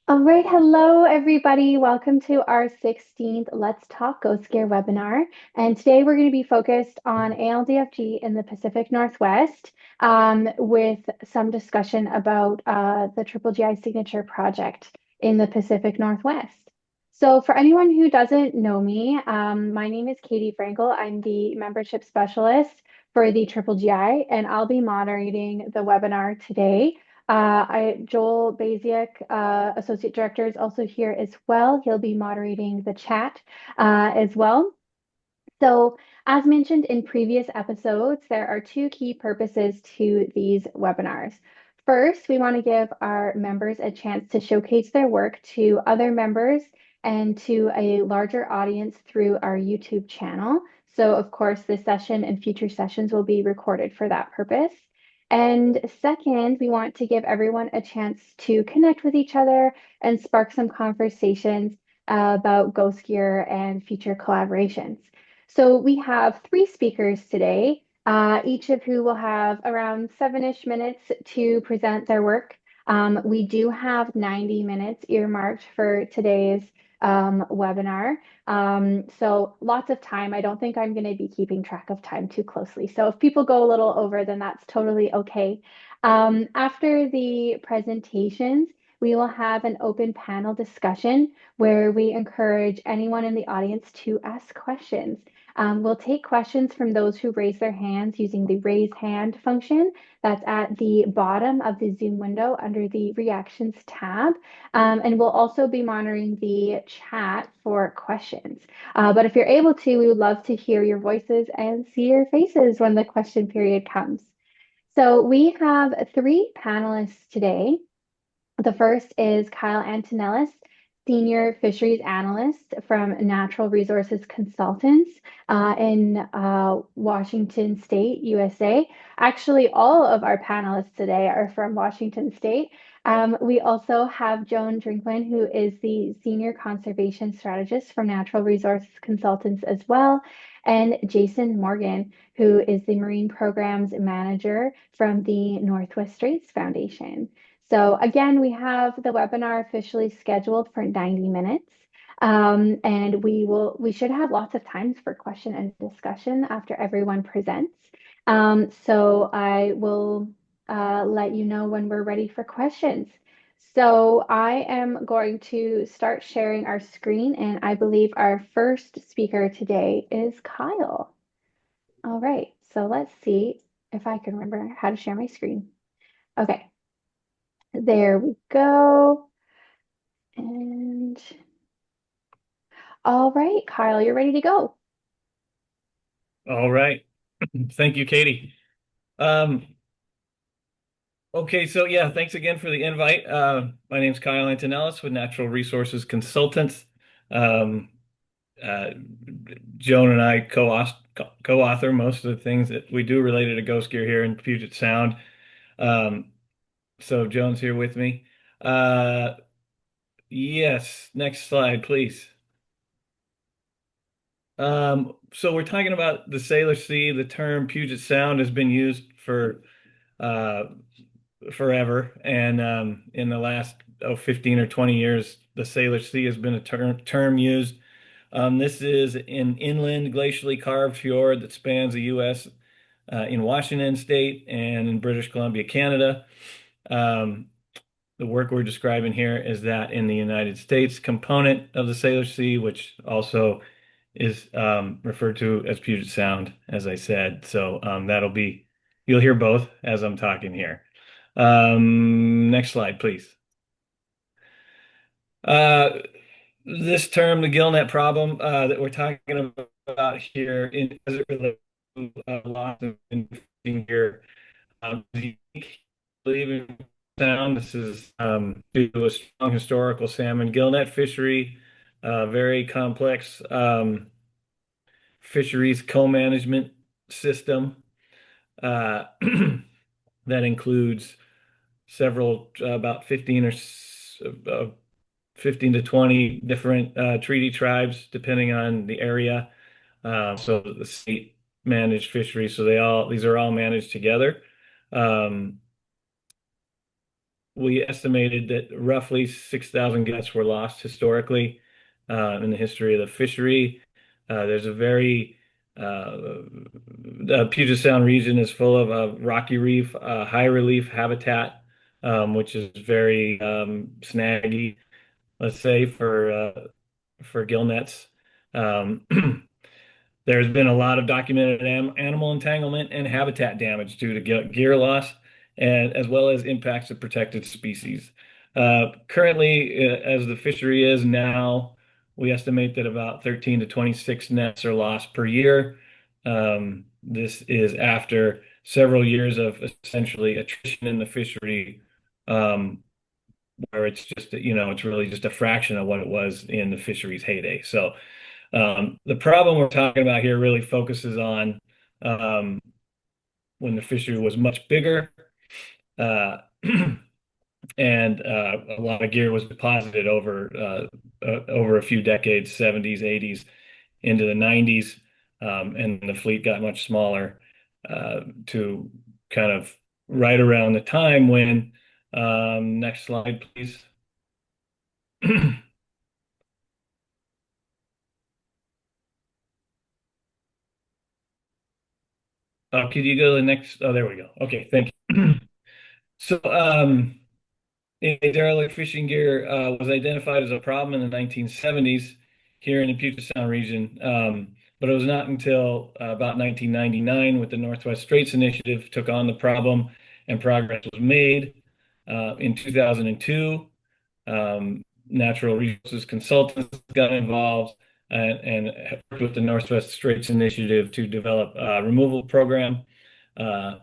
All right, hello everybody. Welcome to our 16th Let's Talk Ghost Gear webinar. And today we're going to be focused on ALDFG in the Pacific Northwest with some discussion about the Triple GI Signature Project in the Pacific Northwest. So for anyone who doesn't know me, my name is Katie Frankel. I'm the membership specialist for the Triple GI, and I'll be moderating the webinar today. Joel Baziak, Associate Director, is also here as well. He'll be moderating the chat as well. So, as mentioned in previous episodes, there are two key purposes to these webinars. First, we want to give our members a chance to showcase their work to other members and to a larger audience through our YouTube channel. So, of course, this session and future sessions will be recorded for that purpose. And second, we want to give everyone a chance to connect with each other and spark some conversations about Ghost Gear and future collaborations. So we have three speakers today, each of who will have around 7-ish minutes to present their work. We do have 90 minutes earmarked for today's webinar. So lots of time. I don't think I'm going to be keeping track of time too closely. So if people go a little over, then that's totally okay. After the presentations, we will have an open panel discussion where we encourage anyone in the audience to ask questions. We'll take questions from those who raise their hands using the raise hand function that's at the bottom of the Zoom window under the reactions tab. And we'll also be monitoring the chat for questions. But if you're able to, we would love to hear your voices and see your faces when the question period comes. So we have three panelists today. The first is Kyle Antonelis, Senior Fisheries Analyst from Natural Resources Consultants in Washington State, USA. Actually, all of our panelists today are from Washington State. We also have Joan Drinkwin, who is the Senior Conservation Strategist from Natural Resources Consultants as well, and Jason Morgan, who is the Marine Programs Manager from the Northwest Straits Foundation. So again, we have the webinar officially scheduled for 90 minutes. And we should have lots of times for question and discussion after everyone presents. So I will let you know when we're ready for questions. So I am going to start sharing our screen, and I believe our first speaker today is Kyle. All right, so let's see if I can remember how to share my screen. Okay. There we go. And all right, Kyle, you're ready to go. All right. Thank you, Katie. Um, okay, so yeah, thanks again for the invite. My name's Kyle Antonelis with Natural Resources Consultants. Um, uh, Joan and I co-author most of the things that we do related to ghost gear here in Puget Sound. Um, so Joan's here with me. Uh, yes, next slide, please. So we're talking about the Sailor Sea. The term Puget Sound has been used for uh, forever. And in the last 15 or 20 years, the Sailor Sea has been a term used. This is an inland glacially carved fjord that spans the U.S. In Washington State and in British Columbia, Canada. Um, the work we're describing here is that in the United States component of the Sailor Sea, which also is referred to as Puget Sound, as I said. So you'll hear both as I'm talking here. Next slide, please. Uh, this term, the gillnet problem that we're talking about here, as it relates to loss of here, unique, believe sound. This is due to a strong historical salmon gillnet fishery, very complex fisheries co-management system uh, that includes several, about 15 or 15 to 20 different treaty tribes, depending on the area. So the state managed fisheries, so these are all managed together. Um, we estimated that roughly 6,000 guests were lost historically in the history of the fishery. There's a very the Puget Sound region is full of rocky reef, high relief habitat, which is very snaggy, let's say, for gill nets. Um, There's been a lot of documented animal entanglement and habitat damage due to gear loss, and as well as impacts to protected species. Currently, as the fishery is now, we estimate that about 13 to 26 nets are lost per year. This is after several years of essentially attrition in the fishery, um, where it's just, it's really just a fraction of what it was in the fishery's heyday. So the problem we're talking about here really focuses on um, when the fishery was much bigger, uh, and a lot of gear was deposited over a few decades, 70s, 80s, into the 90s, and the fleet got much smaller to kind of right around the time when, next slide, please. Could you go to the next? Oh, there we go. Okay, thank you. So, derelict fishing gear was identified as a problem in the 1970s here in the Puget Sound region, but it was not until about 1999 with the Northwest Straits Initiative took on the problem and progress was made. In 2002, natural resources consultants got involved and worked with the Northwest Straits Initiative to develop a removal program. Uh,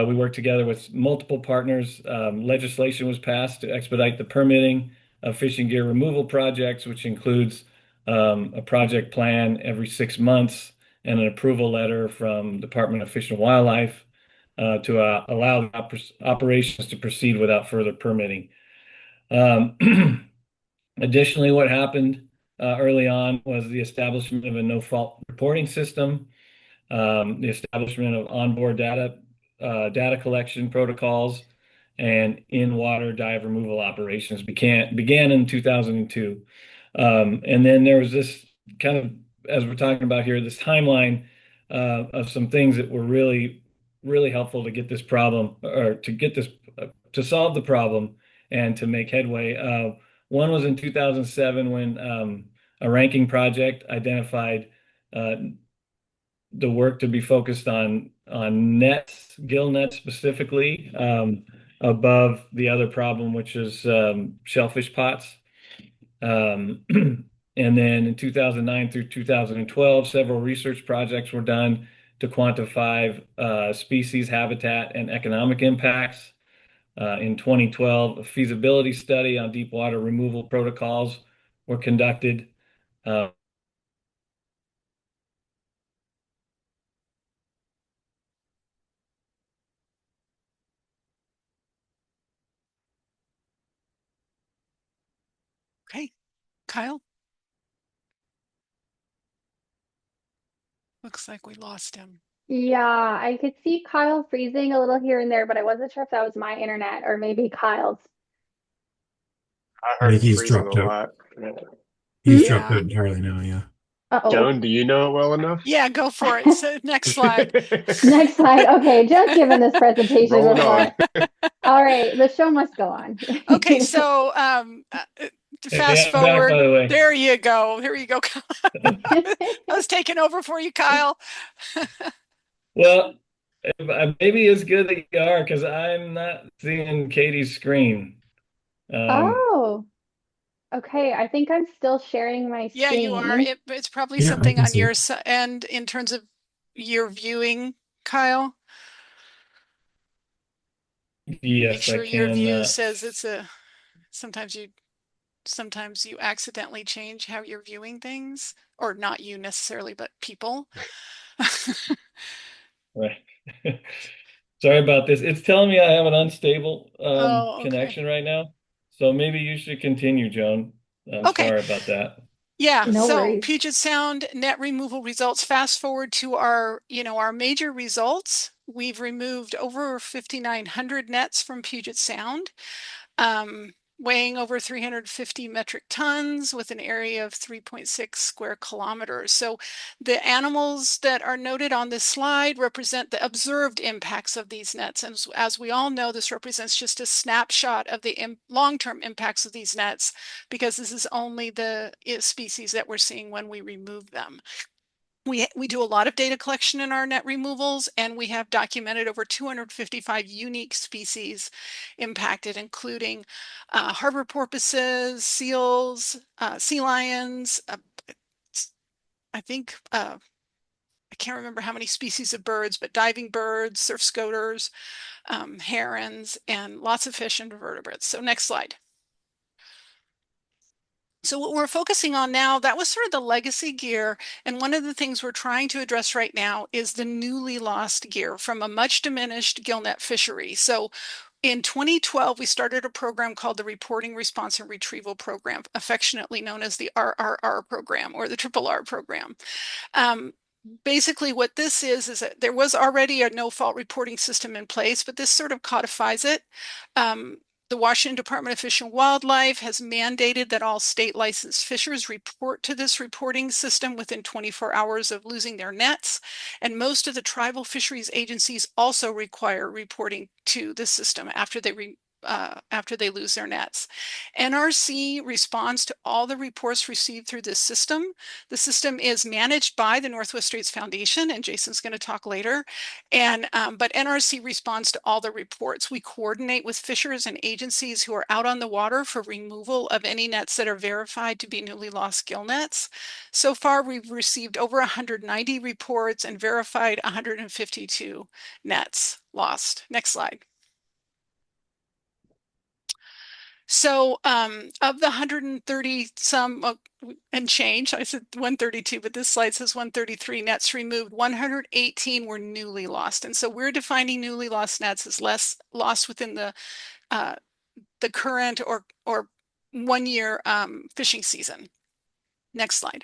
we worked together with multiple partners. Legislation was passed to expedite the permitting of fishing gear removal projects, which includes a project plan every 6 months and an approval letter from Department of Fish and Wildlife to allow the operations to proceed without further permitting. Additionally, what happened early on was the establishment of a no-fault reporting system, the establishment of onboard data collection protocols, and in-water dive removal operations began in 2002. And then there was this kind of, as we're talking about here, this timeline of some things that were really, really helpful to get this problem or to get this to solve the problem and to make headway. One was in 2007 when a ranking project identified the work to be focused on nets, gill nets specifically, above the other problem, which is shellfish pots. And then in 2009 through 2012, several research projects were done to quantify species, habitat, and economic impacts. In 2012, a feasibility study on deep water removal protocols were conducted. Uh, Okay, Kyle? Looks like we lost him. Yeah, I could see Kyle freezing a little here and there, but I wasn't sure if that was my internet or maybe Kyle's. I I heard think him he's freezing a dropped out. lot. He's Hmm? dropped Yeah. out entirely now, yeah. Uh-oh. Joan, do you know it well enough? Yeah, go for it. So next slide. Next slide. Okay, just given this presentation Rolling on. before. All right, the show must go on. Okay, so fast yeah, I'm back, by forward. the way. There you go. Here you go. I was taking over for you, Kyle. Well, maybe it's good that you are because I'm not seeing Katie's screen. Um, Oh, okay. I think I'm still sharing my Yeah, you are. screen. It's probably Yeah, I something can on see your it. end in terms of your viewing, Kyle. Make yes, I sure your can. view says it's a sometimes you accidentally change how you're viewing things, or not you necessarily, but people. Right. Sorry about this. It's telling me I have an unstable Oh, okay. connection right now. So maybe you should continue, Joan. I'm Okay. sorry about that. Yeah, No so worries. Puget Sound net removal results. Fast forward to our major results. we've removed over 5,900 nets from Puget Sound, weighing over 350 metric tons with an area of 3.6 square kilometers. So the animals that are noted on this slide represent the observed impacts of these nets. And as we all know, this represents just a snapshot of the long-term impacts of these nets, because this is only the species that we're seeing when we remove them. We do a lot of data collection in our net removals, and we have documented over 255 unique species impacted, including harbor porpoises, seals, sea lions, I think, I can't remember how many species of birds, but diving birds, surf scoters, herons, and lots of fish and vertebrates. So next slide. So what we're focusing on now, that was sort of the legacy gear. And one of the things we're trying to address right now is the newly lost gear from a much diminished gillnet fishery. So in 2012, we started a program called the Reporting, Response, and Retrieval Program, affectionately known as the RRR program or the Triple R program. Basically what this is that there was already a no-fault reporting system in place, but this sort of codifies it. The Washington Department of Fish and Wildlife has mandated that all state licensed fishers report to this reporting system within 24 hours of losing their nets. And most of the tribal fisheries agencies also require reporting to the system after they lose their nets. NRC responds to all the reports received through this system. The system is managed by the Northwest Straits Foundation, and Jason's going to talk later. But NRC responds to all the reports. We coordinate with fishers and agencies who are out on the water for removal of any nets that are verified to be newly lost gill nets. So far, we've received over 190 reports and verified 152 nets lost. Next slide. So of the 130 some and change, I said 132, but this slide says 133 nets removed, 118 were newly lost. And so we're defining newly lost nets as less lost within the current or 1 year fishing season. Next slide.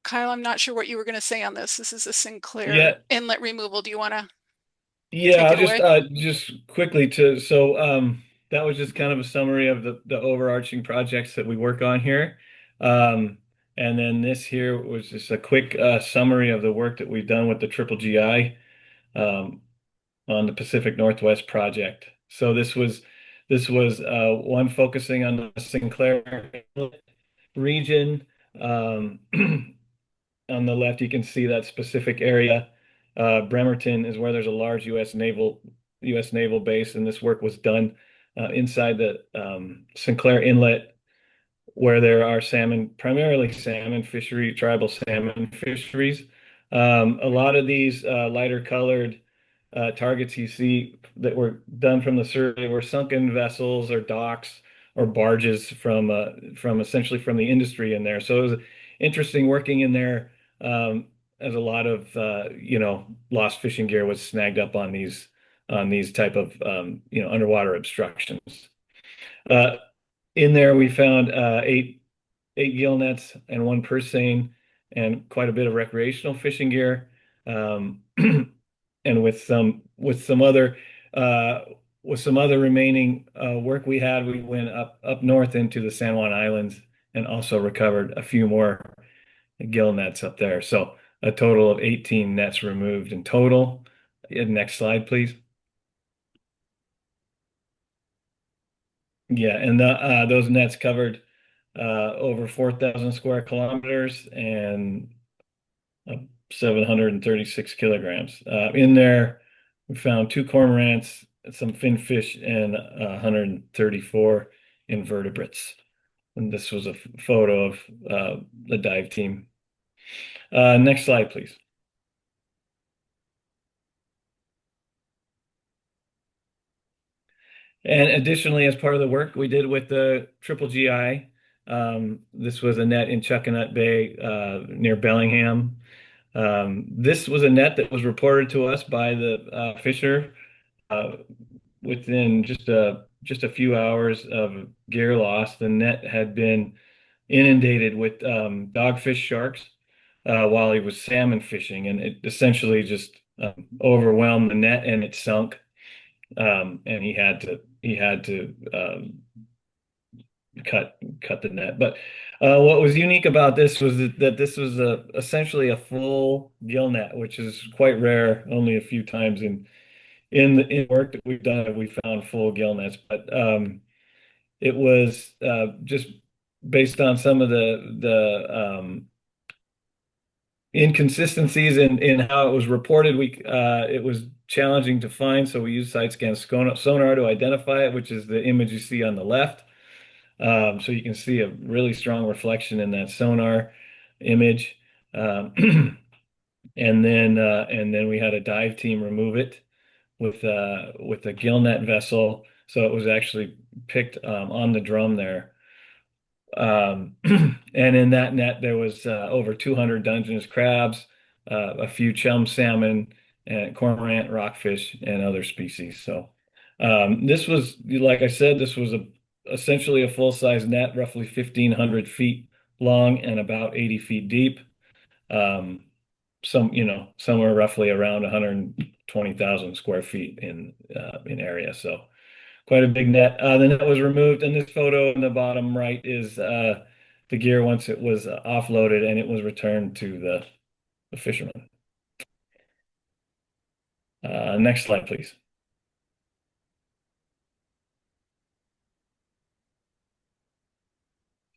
Kyle, I'm not sure what you were going to say on this. This is a Sinclair inlet removal. Do you want to? Yeah, I'll just quickly that was just kind of a summary of the overarching projects that we work on here. And then this here was just a quick summary of the work that we've done with the Triple GI on the Pacific Northwest project. So this was one focusing on the Sinclair region. On the left, you can see that specific area. Bremerton is where there's a large U.S. naval base, and this work was done inside the Sinclair Inlet, where there are primarily salmon fishery, tribal salmon fisheries. A lot of these lighter colored targets you see that were done from the survey were sunken vessels or docks or barges from essentially from the industry in there. So it was interesting working in there. As a lot of lost fishing gear was snagged up on these type of underwater obstructions. In there we found eight gill nets and one purse seine and quite a bit of recreational fishing gear. And with some other remaining work we had, we went up north into the San Juan Islands and also recovered a few more gill nets up there. So a total of 18 nets removed in total. Next slide, please. Yeah, and those nets covered over 4,000 square kilometers and 736 kilograms. In there, we found 2 cormorants, some finfish, and 134 invertebrates. And this was a photo of the dive team. Next slide, please. And additionally, as part of the work we did with the Triple GI, this was a net in Chuckanut Bay near Bellingham. This was a net that was reported to us by the fisher within just a few hours of gear loss. The net had been inundated with dogfish sharks. while he was salmon fishing, and it essentially just overwhelmed the net and it sunk. And he had to cut the net. But what was unique about this was that this was essentially a full gill net, which is quite rare. Only a few times in work that we've done have we found full gill nets. But it was just based on some of the inconsistencies in how it was reported. It was challenging to find, so we used side scan sonar to identify it, which is the image you see on the left. So you can see a really strong reflection in that sonar image. Um, and then we had a dive team remove it with a gillnet vessel. So it was actually picked on the drum there. And in that net there was over 200 Dungeness crabs, a few chum salmon, and cormorant, rockfish, and other species. So this was, like I said, this was essentially a full-size net, roughly 1,500 feet long and about 80 feet deep. Somewhere roughly around 120,000 square feet in area. So quite a big net. The net was removed, and this photo in the bottom right is the gear once it was offloaded and it was returned to the fishermen. Next slide, please.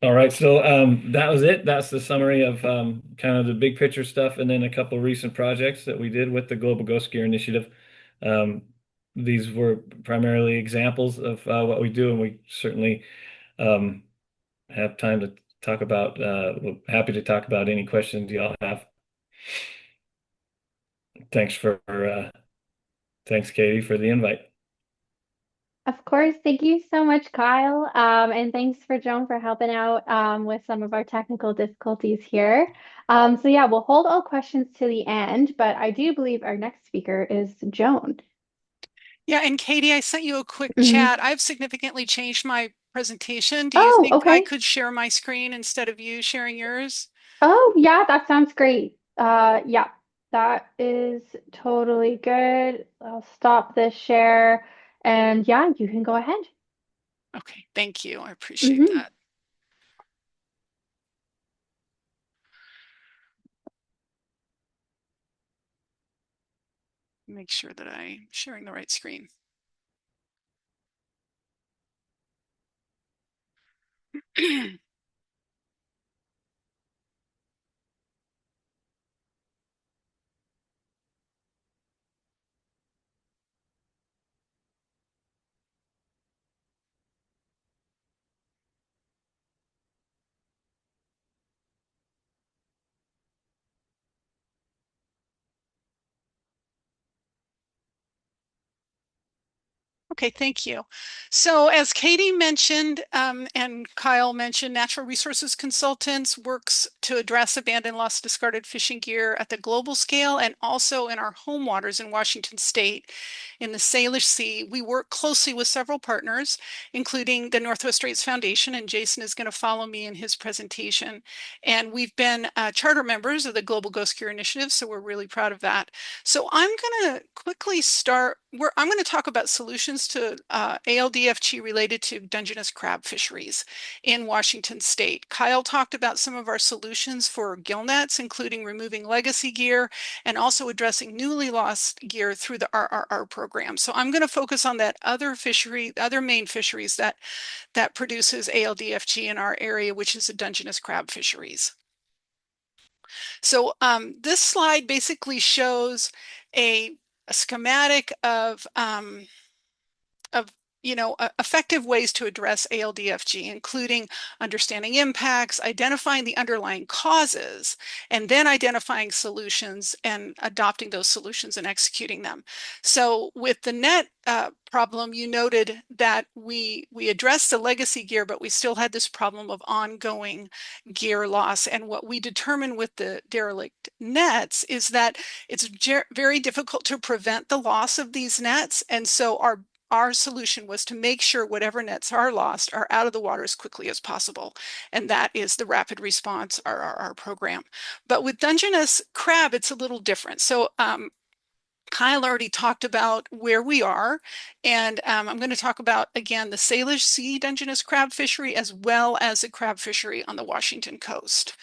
All right, so that was it. That's the summary of kind of the big picture stuff, and then a couple recent projects that we did with the Global Ghost Gear Initiative. These were primarily examples of what we do, and we certainly have time to talk about. We're happy to talk about any questions y'all have. Thanks, Katie, for the invite. Of course, thank you so much, Kyle. And thanks for Joan for helping out with some of our technical difficulties here. So yeah, we'll hold all questions to the end, but I do believe our next speaker is Joan. Yeah, and Katie, I sent you a quick Mhm. chat. I've significantly changed my presentation. Do you Oh, think I okay. could share my screen instead of you sharing yours? Oh, yeah, that sounds great. Yeah, that is totally good. I'll stop this share and yeah, you can go ahead. Okay, thank you. I appreciate Mhm. that. Make sure that I'm sharing the right screen. Okay, thank you. So as Katie mentioned, and Kyle mentioned, Natural Resources Consultants works to address abandoned, lost, discarded fishing gear at the global scale and also in our home waters in Washington State. In the Salish Sea, we work closely with several partners, including the Northwest Straits Foundation, and Jason is going to follow me in his presentation. And we've been charter members of the Global Ghost Gear Initiative, so we're really proud of that. So I'm going to quickly start I'm going to talk about solutions to ALDFG related to Dungeness crab fisheries in Washington State. Kyle talked about some of our solutions for gill nets, including removing legacy gear and also addressing newly lost gear through the RRR program. So I'm going to focus on that other main fisheries that produces ALDFG in our area, which is the Dungeness crab fisheries. So this slide basically shows a schematic of effective ways to address ALDFG, including understanding impacts, identifying the underlying causes, and then identifying solutions and adopting those solutions and executing them. So with the net problem, you noted that we addressed the legacy gear, but we still had this problem of ongoing gear loss. And what we determined with the derelict nets is that it's very difficult to prevent the loss of these nets. And so our our solution was to make sure whatever nets are lost are out of the water as quickly as possible. And that is the rapid response, our program. But with Dungeness crab, it's a little different. So Kyle already talked about where we are, and I'm going to talk about, again, the Salish Sea Dungeness crab fishery as well as the crab fishery on the Washington coast.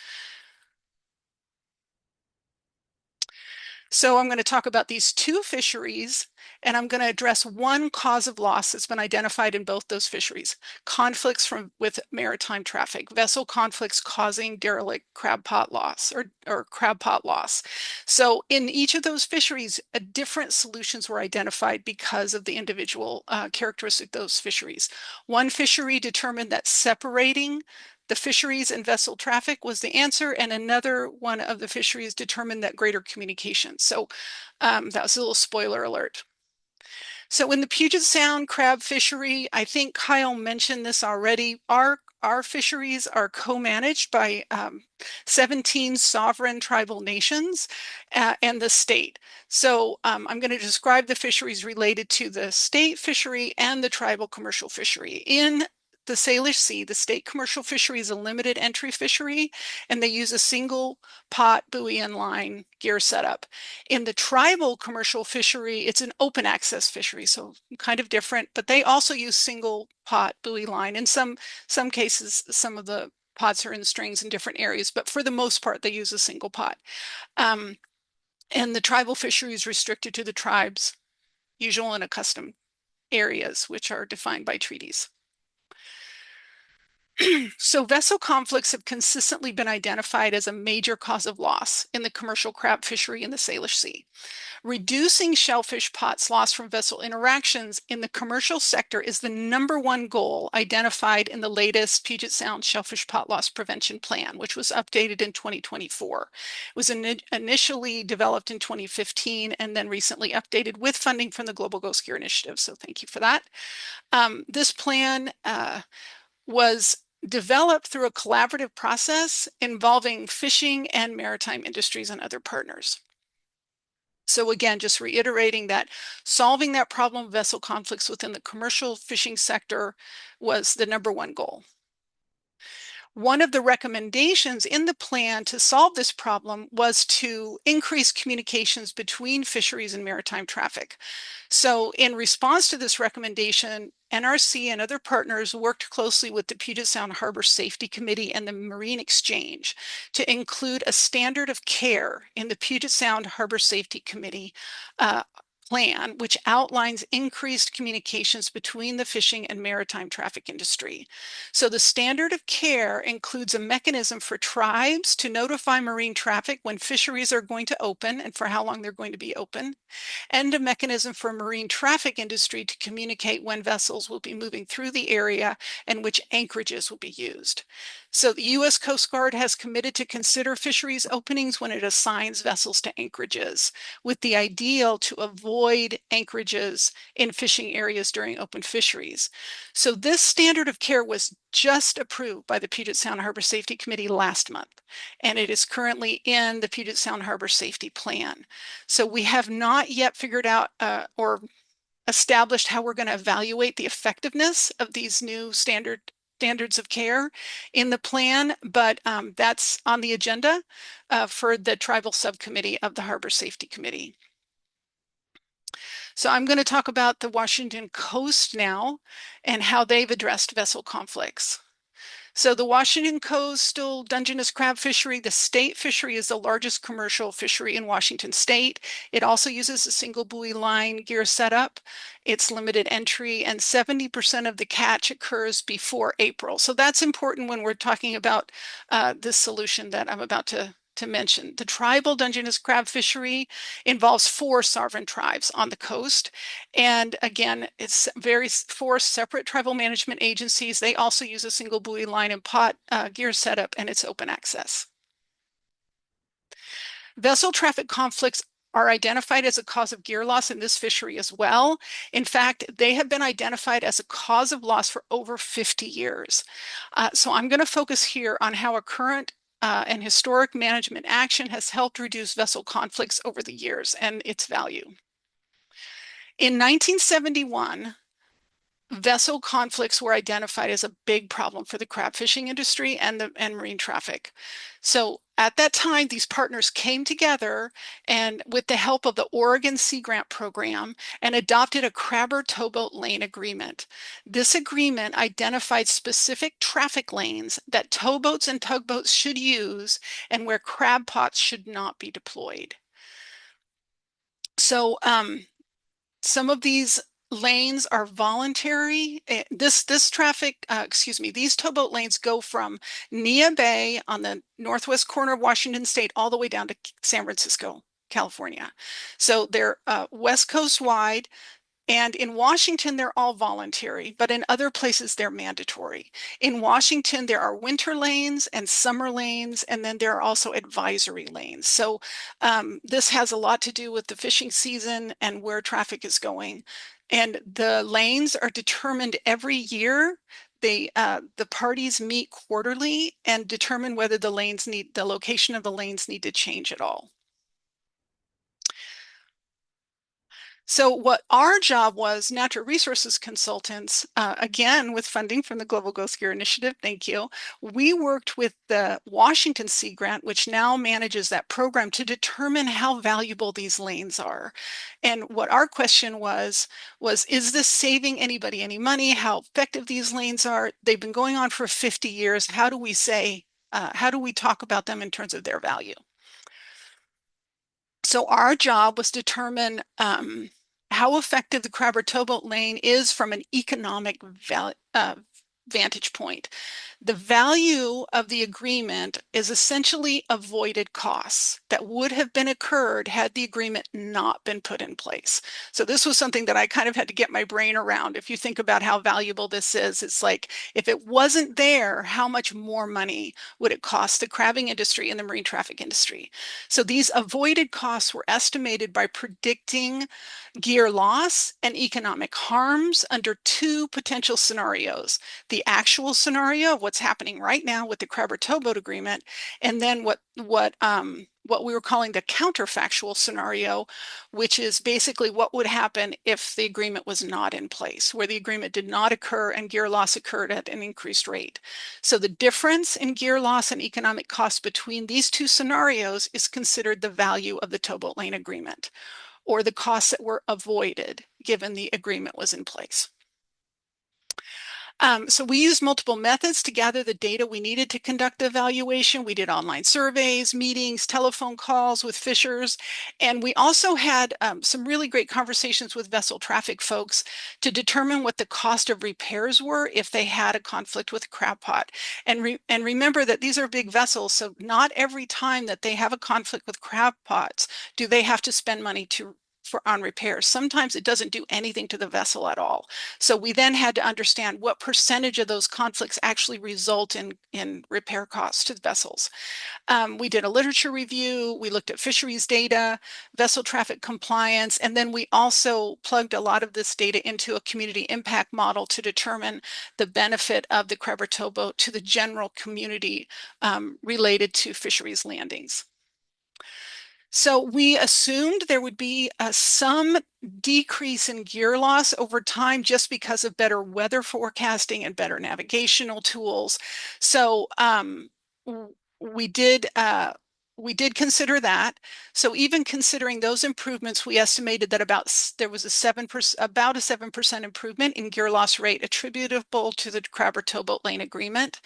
So I'm going to talk about these two fisheries, and I'm going to address one cause of loss that's been identified in both those fisheries: conflicts with maritime traffic, vessel conflicts causing derelict crab pot loss or crab pot loss. So in each of those fisheries, different solutions were identified because of the individual characteristic of those fisheries. One fishery determined that separating the fisheries and vessel traffic was the answer, and another one of the fisheries determined that greater communication. So that was a little spoiler alert. So in the Puget Sound crab fishery, I think Kyle mentioned this already, our fisheries are co-managed by 17 sovereign tribal nations and the state. So I'm going to describe the fisheries related to the state fishery and the tribal commercial fishery. In the Salish Sea, the state commercial fishery is a limited entry fishery, and they use a single pot, buoy, and line gear setup. In the tribal commercial fishery, it's an open access fishery, so kind of different, but they also use single pot, buoy, line. In some cases, some of the pots are in strings in different areas, but for the most part, they use a single pot. And the tribal fishery is restricted to the tribes' usual and accustomed areas, which are defined by treaties. So vessel conflicts have consistently been identified as a major cause of loss in the commercial crab fishery in the Salish Sea. Reducing shellfish pots lost from vessel interactions in the commercial sector is the #1 goal identified in the latest Puget Sound Shellfish Pot Loss Prevention Plan, which was updated in 2024. It was initially developed in 2015 and then recently updated with funding from the Global Ghost Gear Initiative, so thank you for that. This plan was developed through a collaborative process involving fishing and maritime industries and other partners. So again, just reiterating that solving that problem of vessel conflicts within the commercial fishing sector was the #1 goal. One of the recommendations in the plan to solve this problem was to increase communications between fisheries and maritime traffic. So in response to this recommendation, NRC and other partners worked closely with the Puget Sound Harbor Safety Committee and the Marine Exchange to include a standard of care in the Puget Sound Harbor Safety Committee plan, which outlines increased communications between the fishing and maritime traffic industry. So the standard of care includes a mechanism for tribes to notify marine traffic when fisheries are going to open and for how long they're going to be open, and a mechanism for marine traffic industry to communicate when vessels will be moving through the area and which anchorages will be used. So the U.S. Coast Guard has committed to consider fisheries openings when it assigns vessels to anchorages, with the ideal to avoid anchorages in fishing areas during open fisheries. So this standard of care was just approved by the Puget Sound Harbor Safety Committee last month, and it is currently in the Puget Sound Harbor Safety Plan. So we have not yet figured out or established how we're going to evaluate the effectiveness of these new standards of care in the plan, but that's on the agenda for the tribal subcommittee of the Harbor Safety Committee. So I'm going to talk about the Washington coast now and how they've addressed vessel conflicts. So the Washington coastal Dungeness crab fishery, the state fishery, is the largest commercial fishery in Washington state. It also uses a single buoy line gear setup. It's limited entry, and 70% of the catch occurs before April. So that's important when we're talking about this solution that I'm about to mention. The tribal Dungeness crab fishery involves 4 sovereign tribes on the coast. And again, it's 4 separate tribal management agencies. They also use a single buoy line and pot gear setup, and it's open access. Vessel traffic conflicts are identified as a cause of gear loss in this fishery as well. In fact, they have been identified as a cause of loss for over 50 years. So I'm going to focus here on how a current and historic management action has helped reduce vessel conflicts over the years and its value. In 1971, vessel conflicts were identified as a big problem for the crab fishing industry and marine traffic. So at that time, these partners came together and with the help of the Oregon Sea Grant Program and adopted a crabber towboat lane agreement. This agreement identified specific traffic lanes that towboats and tugboats should use and where crab pots should not be deployed. So some of these lanes are voluntary. These towboat lanes go from Nia Bay on the northwest corner of Washington State all the way down to San Francisco, California. So they're West Coast wide. And in Washington, they're all voluntary, but in other places, they're mandatory. In Washington, there are winter lanes and summer lanes, and then there are also advisory lanes. So this has a lot to do with the fishing season and where traffic is going. And the lanes are determined every year. The parties meet quarterly and determine whether the location of the lanes need to change at all. So what our job was, natural resources consultants, again, with funding from the Global Ghost Gear Initiative, thank you, we worked with the Washington Sea Grant, which now manages that program, to determine how valuable these lanes are. And what our question was, is this saving anybody any money? How effective these lanes are? They've been going on for 50 years. How do we talk about them in terms of their value? So our job was to determine how effective the crabber towboat lane is from an economic vantage point. The value of the agreement is essentially avoided costs that would have been occurred had the agreement not been put in place. So this was something that I kind of had to get my brain around. If you think about how valuable this is, it's like, if it wasn't there, how much more money would it cost the crabbing industry and the marine traffic industry? So these avoided costs were estimated by predicting gear loss and economic harms under two potential scenarios: the actual scenario of what's happening right now with the crabber towboat agreement, and then what we were calling the counterfactual scenario, which is basically what would happen if the agreement was not in place, where the agreement did not occur and gear loss occurred at an increased rate. So the difference in gear loss and economic costs between these two scenarios is considered the value of the towboat lane agreement, or the costs that were avoided given the agreement was in place. So we used multiple methods to gather the data we needed to conduct the evaluation. We did online surveys, meetings, telephone calls with fishers, and we also had some really great conversations with vessel traffic folks to determine what the cost of repairs were if they had a conflict with crab pot. And remember that these are big vessels, so not every time that they have a conflict with crab pots do they have to spend money on repairs. Sometimes it doesn't do anything to the vessel at all. So we then had to understand what percentage of those conflicts actually result in repair costs to the vessels. We did a literature review, we looked at fisheries data, vessel traffic compliance, and then we also plugged a lot of this data into a community impact model to determine the benefit of the crabber towboat to the general community related to fisheries landings. So we assumed there would be some decrease in gear loss over time just because of better weather forecasting and better navigational tools. So we did consider that. So even considering those improvements, we estimated that there was about a 7% improvement in gear loss rate attributable to the crabber towboat lane agreement.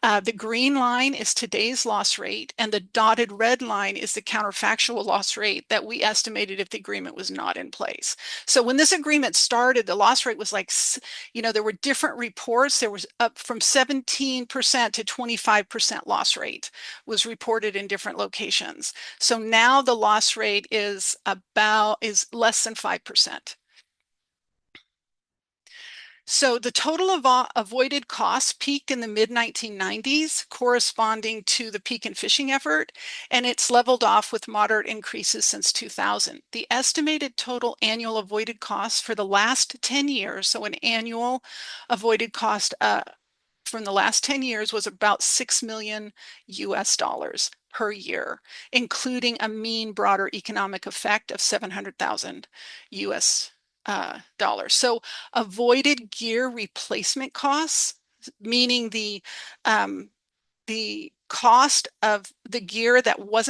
The green line is today's loss rate, and the dotted red line is the counterfactual loss rate that we estimated if the agreement was not in place. So when this agreement started, the loss rate was like, there were different reports. There was up from 17% to 25% loss rate was reported in different locations. So now the loss rate is less than 5%. So the total of avoided costs peaked in the mid-1990s, corresponding to the peak in fishing effort, and it's leveled off with moderate increases since 2000. The estimated total annual avoided costs for the last 10 years, so an annual avoided cost from the last 10 years was about $6 million per year, including a mean broader economic effect of $700,000 US dollars. So avoided gear replacement costs, meaning the cost of the gear that was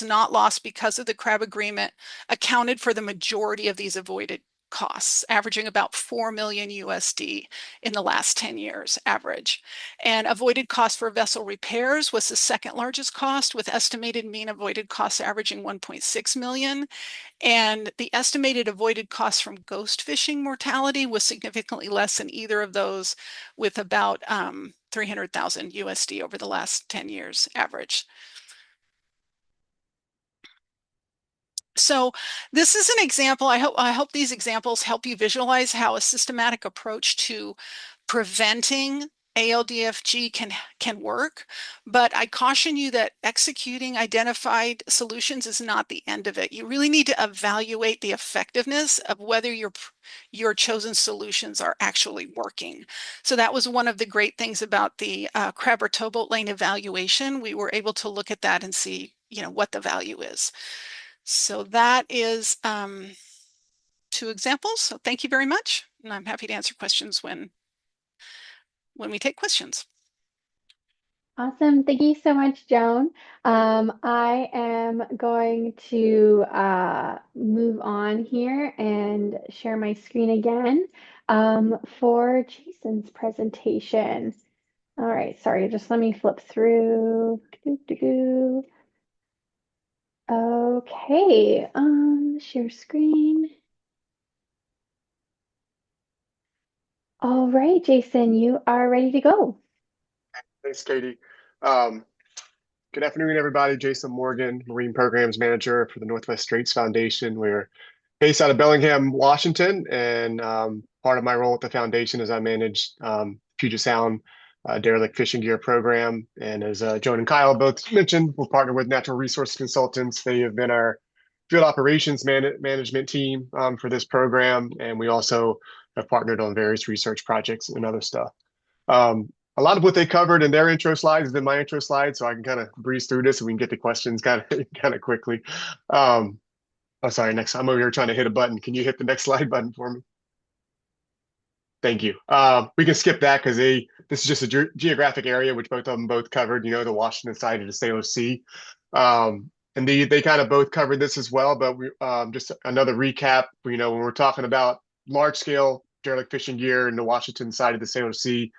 not lost because of the crab agreement accounted for the majority of these avoided costs, averaging about 4 million USD in the last 10 years average. And avoided cost for vessel repairs was the second largest cost, with estimated mean avoided costs averaging 1.6 million. And the estimated avoided costs from ghost fishing mortality was significantly less than either of those, with about 300,000 USD over the last 10 years average. So this is an example. I hope these examples help you visualize how a systematic approach to preventing ALDFG can work, but I caution you that executing identified solutions is not the end of it. You really need to evaluate the effectiveness of whether your chosen solutions are actually working. So that was one of the great things about the crab or towboat lane evaluation. We were able to look at that and see, what the value is. So that is 2 examples. So thank you very much, and I'm happy to answer questions when we take questions. Awesome. Thank you so much, Joan. I am going to move on here and share my screen again for Jason's presentation. All right, sorry, just let me flip through. Okay, share screen. All right, Jason, you are ready to go. Thanks, Katie. Good afternoon, everybody. Jason Morgan, Marine Programs Manager for the Northwest Straits Foundation. We're based out of Bellingham, Washington, and part of my role at the foundation is I manage Puget Sound derelict fishing gear program. And as Joan and Kyle both mentioned, we're partnered with Natural Resource Consultants. They have been our field operations management team for this program, and we also have partnered on various research projects and other stuff. A lot of what they covered in their intro slides is in my intro slides, so I can kind of breeze through this and we can get to questions kind of quickly. Oh, sorry, next, I'm over here trying to hit a button. Can you hit the next slide button for me? Thank you. We can skip that because this is just a geographic area, which both of them covered, the Washington side of the Salish Sea. And they kind of both covered this as well, but we, just another recap, when we're talking about large scale derelict fishing gear in the Washington side of the Salish Sea,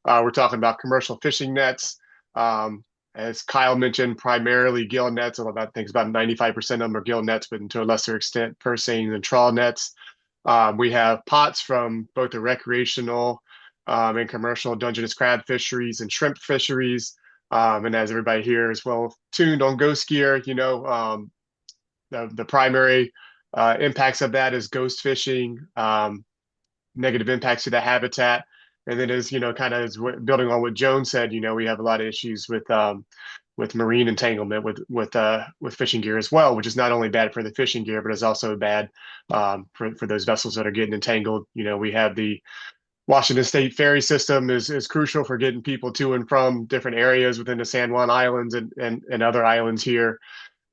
we're talking about commercial fishing nets. As Kyle mentioned, primarily gill nets, although I think about 95% of them are gill nets, but to a lesser extent, purse seine and trawl nets. We have pots from both the recreational and commercial Dungeness crab fisheries and shrimp fisheries. And as everybody here is well tuned on ghost gear, the primary impacts of that is ghost fishing, negative impacts to the habitat. And then as, kind of building on what Joan said, we have a lot of issues with marine entanglement with fishing gear as well, which is not only bad for the fishing gear, but is also bad for those vessels that are getting entangled. We have the Washington State ferry system is crucial for getting people to and from different areas within the San Juan Islands and other islands here.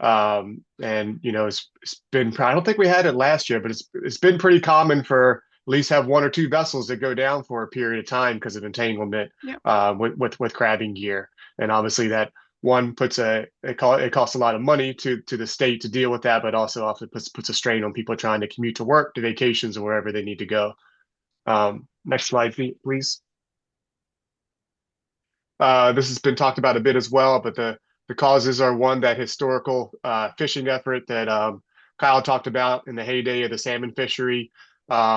And it's been, I don't think we had it last year, but it's been pretty common for at least have 1 or 2 vessels that go down for a period of time because of entanglement. Yep. With crabbing gear. And obviously that one it costs a lot of money to the state to deal with that, but also often puts a strain on people trying to commute to work, to vacations, or wherever they need to go. Next slide, please. This has been talked about a bit as well, but the causes are one, that historical fishing effort that Kyle talked about in the heyday of the salmon fishery.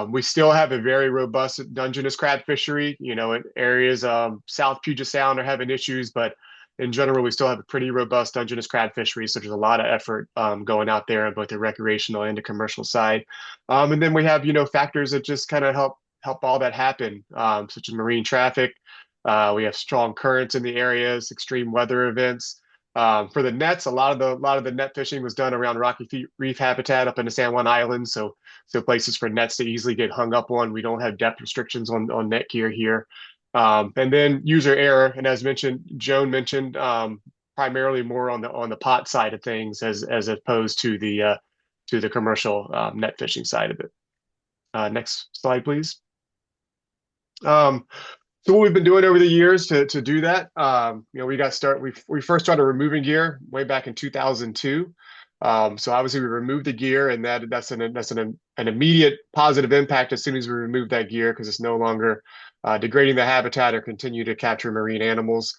We still have a very robust Dungeness crab fishery. In areas South Puget Sound are having issues, but in general, we still have a pretty robust Dungeness crab fishery. So there's a lot of effort going out there on both the recreational and the commercial side. And then we have, factors that just kind of help all that happen, such as marine traffic. We have strong currents in the areas, extreme weather events. For the nets, a lot of the net fishing was done around rocky reef habitat up in the San Juan Islands. So places for nets to easily get hung up on. We don't have depth restrictions on net gear here. And then user error, and as Joan mentioned, primarily more on the pot side of things as opposed to the commercial net fishing side of it. Next slide, please. So what we've been doing over the years to do that, we first started removing gear way back in 2002. So obviously we removed the gear, and that's an immediate positive impact as soon as we remove that gear, because it's no longer degrading the habitat or continue to capture marine animals.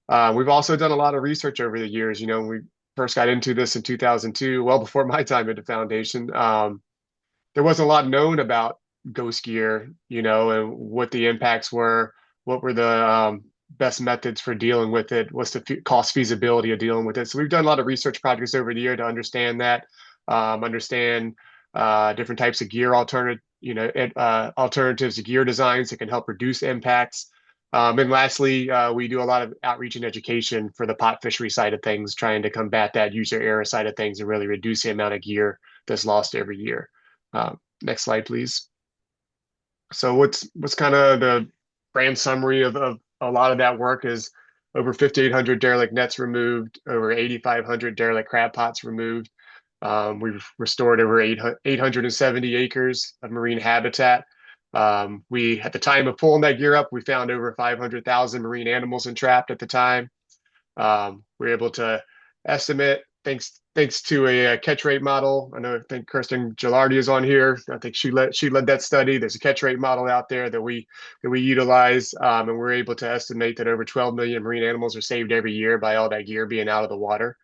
We've also done a lot of research over the years. We first got into this in 2002, well before my time at the foundation. There wasn't a lot known about ghost gear, and what the impacts were, what were the best methods for dealing with it, what's the cost feasibility of dealing with it. So we've done a lot of research projects over the year to understand that, understand different types of gear alternatives to gear designs that can help reduce impacts. And lastly, we do a lot of outreach and education for the pot fishery side of things, trying to combat that user error side of things and really reduce the amount of gear that's lost every year. Next slide, please. So what's kind of the grand summary of a lot of that work is over 5,800 derelict nets removed, over 8,500 derelict crab pots removed. We've restored over 870 acres of marine habitat. At the time of pulling that gear up, we found over 500,000 marine animals entrapped at the time. We were able to estimate, thanks to a catch rate model. I think Kirsten Gilardi is on here. I think she led that study. There's a catch rate model out there that we utilize, and we're able to estimate that over 12 million marine animals are saved every year by all that gear being out of the water.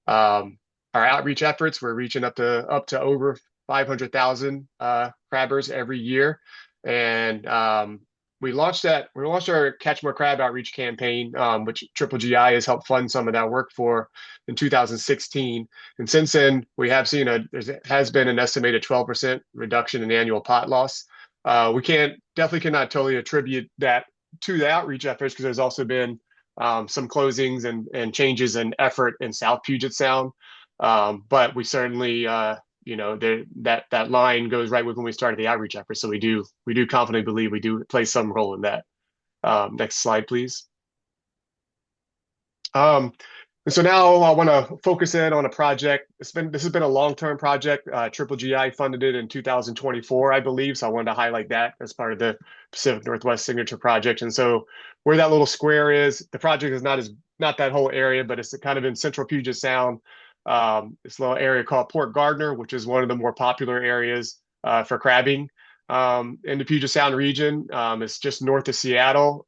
Our outreach efforts, we're reaching up to over 500,000 crabbers every year, and we launched our Catch More Crab outreach campaign, which Triple GI has helped fund some of that work for, in 2016. And since then, we have seen there has been an estimated 12% reduction in annual pot loss. We definitely cannot totally attribute that to the outreach efforts, because there's also been some closings and changes in effort in South Puget Sound. But we certainly, that line goes right with when we started the outreach effort. So we do confidently believe we do play some role in that. Next slide, please. And so now I want to focus in on a project. This has been a long-term project. Triple GI funded it in 2024, I believe. So I wanted to highlight that as part of the Pacific Northwest Signature Project. And so where that little square is, the project is not that whole area, but it's kind of in central Puget Sound. This little area called Port Gardner, which is one of the more popular areas for crabbing in the Puget Sound region. It's just north of Seattle,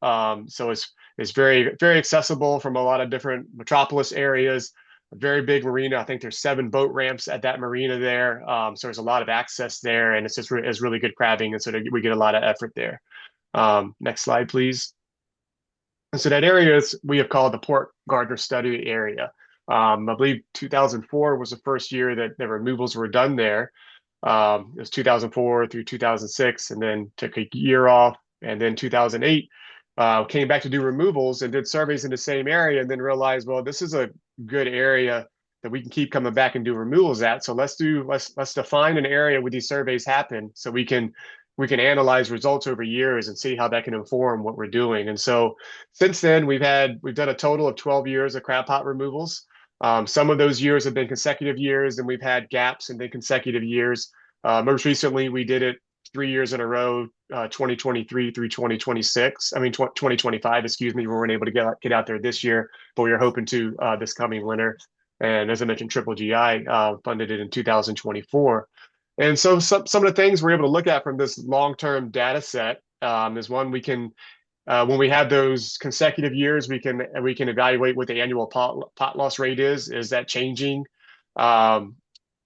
so it's very, very accessible from a lot of different metropolis areas. A very big marina. I think there's 7 boat ramps at that marina there, so there's a lot of access there, and it's really good crabbing, and so we get a lot of effort there. Next slide, please. And so that area we have called the Port Gardner Study Area. I believe 2004 was the first year that the removals were done there. It was 2004 through 2006, and then took a year off, and then 2008 came back to do removals and did surveys in the same area, and then realized, well, this is a good area that we can keep coming back and do removals at. So let's define an area where these surveys happen, so we can analyze results over years and see how that can inform what we're doing. And so since then, we've done a total of 12 years of crab pot removals. Some of those years have been consecutive years, and we've had gaps and then consecutive years. Most recently, we did it 3 years in a row, 2023 through 2025, excuse me. We weren't able to get out there this year, but we are hoping to this coming winter. And as I mentioned, Triple GI funded it in 2024. And so some of the things we're able to look at from this long-term data set is one, we can, when we have those consecutive years, we can evaluate what the annual pot loss rate is. Is that changing?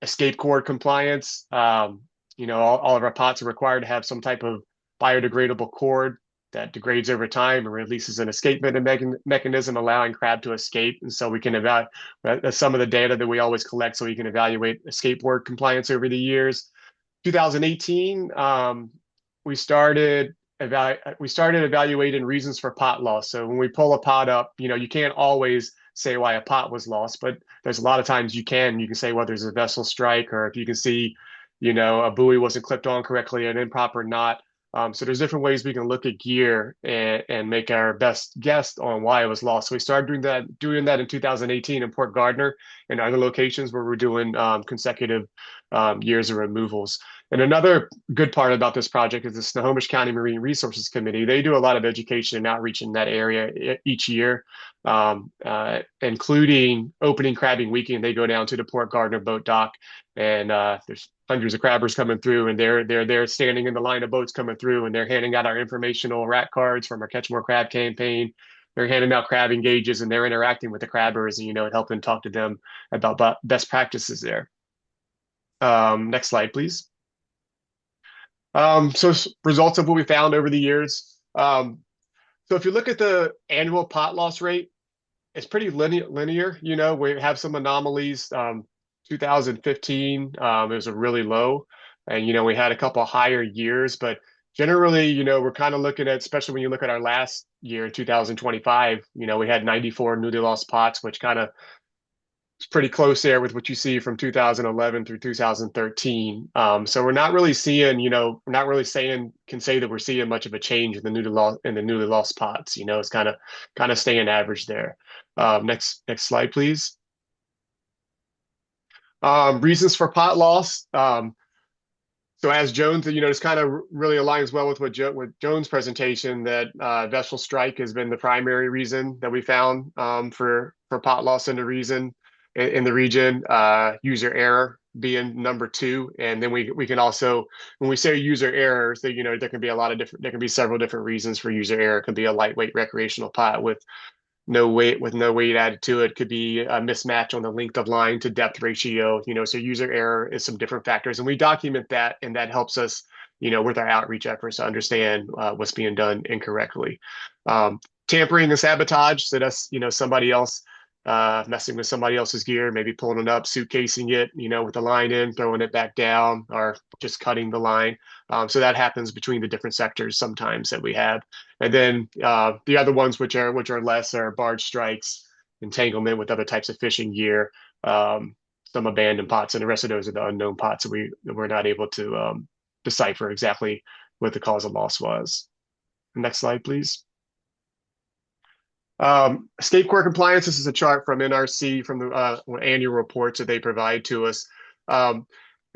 Escape cord compliance. All of our pots are required to have some type of biodegradable cord that degrades over time and releases an escapement mechanism, allowing crab to escape. And so we can evaluate some of the data that we always collect, so we can evaluate escape cord compliance over the years. 2018, we started evaluating reasons for pot loss. So when we pull a pot up, you can't always say why a pot was lost, but there's a lot of times you can say whether there's a vessel strike, or if you can see, a buoy wasn't clipped on correctly, an improper knot. So there's different ways we can look at gear and make our best guess on why it was lost. So we started doing that in 2018 in Port Gardner and other locations where we're doing consecutive years of removals. And another good part about this project is the Snohomish County Marine Resources Committee. They do a lot of education and outreach in that area each year, including opening crabbing weekend. They go down to the Port Gardner boat dock, and there's hundreds of crabbers coming through, and they're standing in the line of boats coming through, and they're handing out our informational rat cards from our Catch More Crab campaign. They're handing out crabbing gauges, and they're interacting with the crabbers, and helping talk to them about best practices there. Next slide, please. So results of what we found over the years. So if you look at the annual pot loss rate, it's pretty linear. We have some anomalies. 2015, it was a really low, and we had a couple higher years, but generally, we're kind of looking at, especially when you look at our last year, 2025, we had 94 newly lost pots, which kind of it's pretty close there with what you see from 2011 through 2013. So we're not really seeing, we're not really can say that we're seeing much of a change in the newly lost pots. It's kind of staying average there. Next slide, please. Reasons for pot loss. So as Joan's, this kind of really aligns well with with Joan's presentation, that vessel strike has been the primary reason that we found for pot loss in the region. User error being number two, and then we can also, when we say user errors, that there can be several different reasons for user error. It could be a lightweight recreational pot with no weight added to it. Could be a mismatch on the length of line to depth ratio. So user error is some different factors, and we document that, and that helps us with our outreach efforts to understand what's being done incorrectly. Tampering and sabotage, so that's somebody else messing with somebody else's gear, maybe pulling it up, suitcasing it, with the line in, throwing it back down, or just cutting the line. So that happens between the different sectors sometimes that we have. And then the other ones, which are less, are barge strikes, entanglement with other types of fishing gear, some abandoned pots, and the rest of those are the unknown pots that we're not able to decipher exactly what the cause of loss was. Next slide, please. Escape core compliance. This is a chart from NRC from the annual reports that they provide to us. And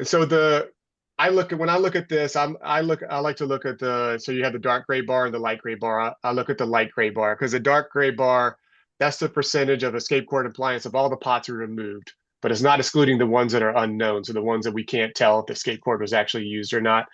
so when I look at this, I like to look at so you have the dark gray bar and the light gray bar. I look at the light gray bar, because the dark gray bar, that's the percentage of escape core compliance of all the pots we removed, but it's not excluding the ones that are unknown. So the ones that we can't tell if the escape cord was actually used or not.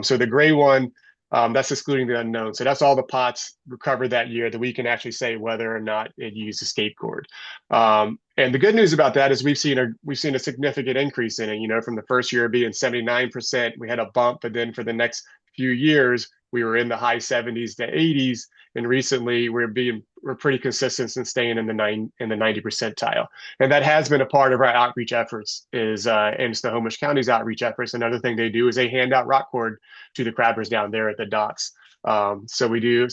So the gray one, that's excluding the unknown. So that's all the pots recovered that year that we can actually say whether or not it used escape cord. And the good news about that is we've seen a significant increase in it. From the first year being 79%, we had a bump, but then for the next few years, we were in the high 70s to 80s, and recently we're pretty consistent and staying in the 90 percentile. And that has been a part of our outreach efforts, is in Snohomish County's outreach efforts. Another thing they do is they hand out rock cord to the crabbers down there at the docks. So we do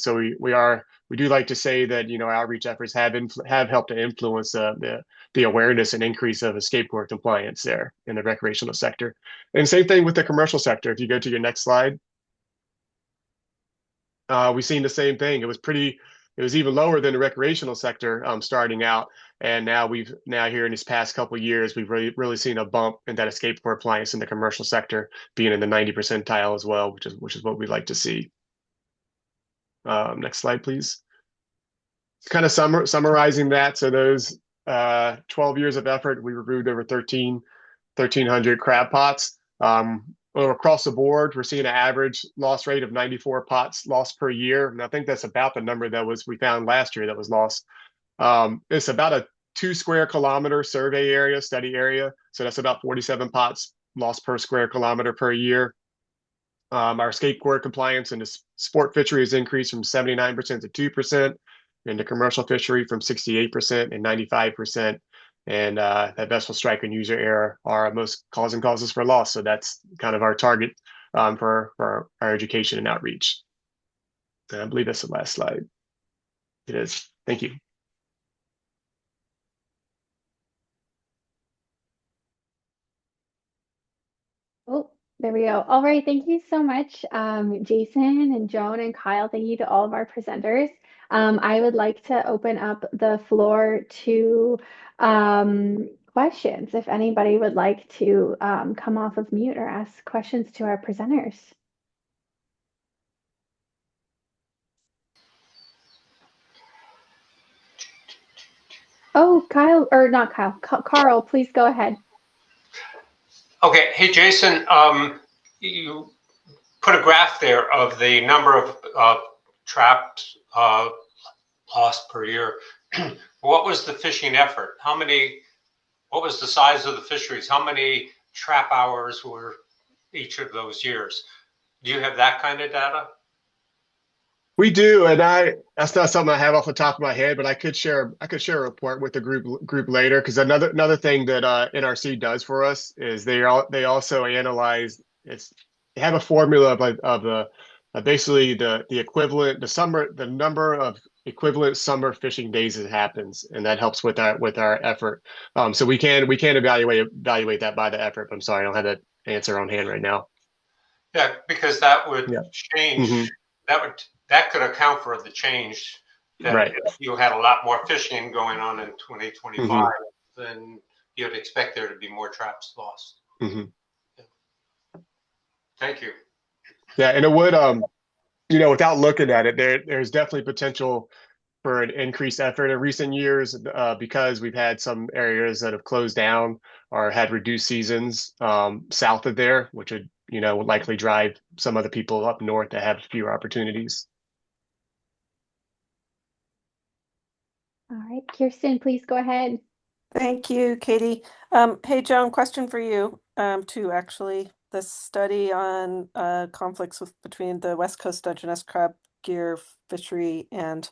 like to say that our outreach efforts have helped to influence the awareness and increase of escape cord compliance there in the recreational sector. And same thing with the commercial sector. If you go to your next slide, we've seen the same thing. It was even lower than the recreational sector starting out, and now here in these past couple of years, we've really seen a bump in that escape cord compliance in the commercial sector being in the 90 percentile as well, which is what we'd like to see. Next slide, please. It's kind of summarizing that. So those 12 years of effort, we removed over 1,300 crab pots. Across the board, we're seeing an average loss rate of 94 pots lost per year. And I think that's about the number that we found last year that was lost. It's about a 2 square kilometer survey area, study area. So that's about 47 pots lost per square kilometer per year. Our escape cord compliance in the sport fishery has increased from 79% to 2%, and the commercial fishery from 68% and 95%. And that vessel strike and user error are most causing causes for loss. So that's kind of our target for our education and outreach. And I believe that's the last slide. It is. Thank you. Oh, there we go. All right. Thank you so much, Jason and Joan and Kyle. Thank you to all of our presenters. I would like to open up the floor to questions. If anybody would like to come off of mute or ask questions to our presenters. Oh, Kyle, or not Kyle, Carl, please go ahead. Okay. Hey, Jason, you put a graph there of the number of trapped lost per year. What was the fishing effort? What was the size of the fisheries? How many trap hours were each of those years? Do you have that kind of data? We do, and that's not something I have off the top of my head, but I could share a report with the group later because another thing that NRC does for us is they also analyze they have a formula of the basically the equivalent the number of equivalent summer fishing days it happens, and that helps with our effort. So we can evaluate that by the effort. I'm sorry, I don't have that answer on hand right now. Yeah, because that would Yeah. change. Hmm. That could account for the change that Right. if you had a lot more fishing going on in 2025, Hmm. then you'd expect there to be more traps lost. Hmm. Thank you. Yeah, and it would without looking at it, there's definitely potential for an increased effort in recent years because we've had some areas that have closed down or had reduced seasons south of there, which would likely drive some other people up north to have fewer opportunities. All right, Kirsten, please go ahead. Thank you, Katie. Hey, Joan, question for you, too, actually. The study on conflicts between the West Coast Dungeness crab gear fishery and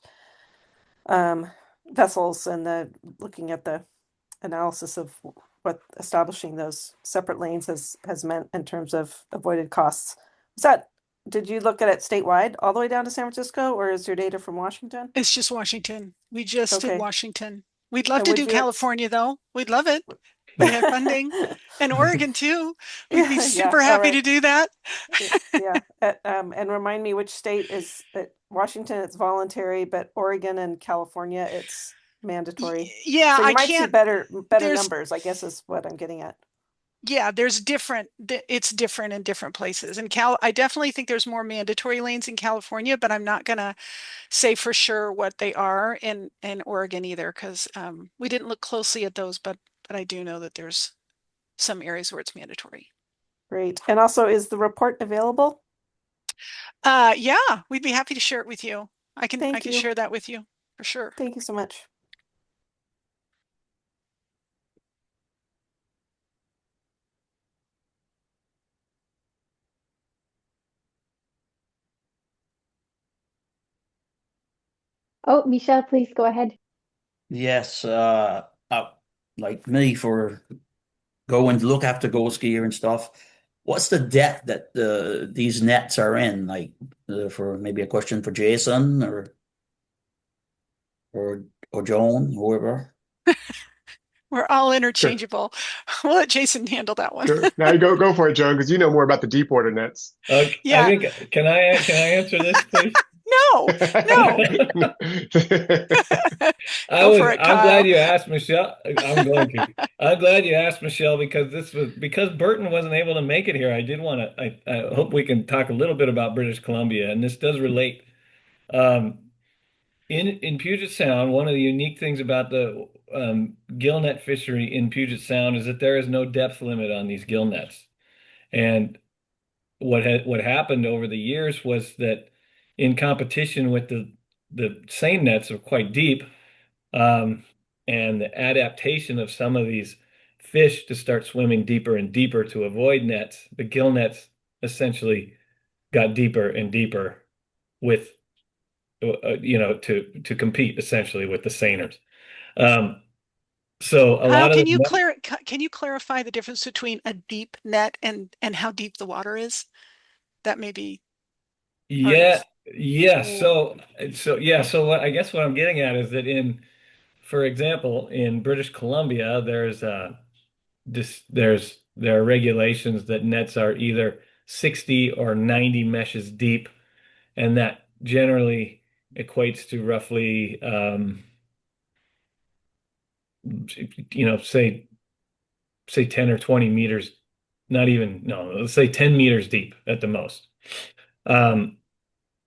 vessels and looking at the analysis of what establishing those separate lanes has meant in terms of avoided costs. Did you look at it statewide all the way down to San Francisco, or is your data from Washington? It's just Washington. We just did Okay. Washington. We'd love And to would do you have California, though. We'd love it. We had funding. And Oregon, too. We'd be Yeah, super all happy right. to do that. Yeah. And remind me which state is Washington, it's voluntary, but Oregon and California, it's mandatory. Yeah, So you I might see can't. better There's numbers, I guess is what I'm getting at. Yeah, it's different in different places. And I definitely think there's more mandatory lanes in California, but I'm not gonna say for sure what they are in Oregon either, because we didn't look closely at those, but I do know that there's some areas where it's mandatory. Great. And also, is the report available? Yeah, we'd be happy to share it with you. I Thank can you. share that with you for sure. Thank you so much. Oh, Michelle, please go ahead. Yes, like me for going to look after ghost gear and stuff. What's the depth that these nets are in? Like for maybe a question for Jason or or Joan, whoever. We're all Sure. interchangeable. We'll let Jason handle that one. Sure. Now you go for it, Joan, because you know more about the deep water nets. I Yeah. think can I answer this, please? No, no. Go for it, I'm Kyle. glad you asked, Michelle. I'm glad you asked, Michelle, because Burton wasn't able to make it here. I did want to. I hope we can talk a little bit about British Columbia, and this does relate. Um, in Puget Sound, one of the unique things about the gill net fishery in Puget Sound is that there is no depth limit on these gill nets. And what happened over the years was that in competition with the seine nets are quite deep, um, and the adaptation of some of these fish to start swimming deeper and deeper to avoid nets, the gill nets essentially got deeper and deeper with to compete essentially with the seiners. Um, so a Kyle, lot of can you clarify the difference between a deep net and how deep the water is? That may be part of. yeah, yeah. So I guess what I'm getting at is that for example, in British Columbia, there are regulations that nets are either 60 or 90 meshes deep, and that generally equates to roughly say say 10 or 20 meters, not even, no, let's say 10 meters deep at the most.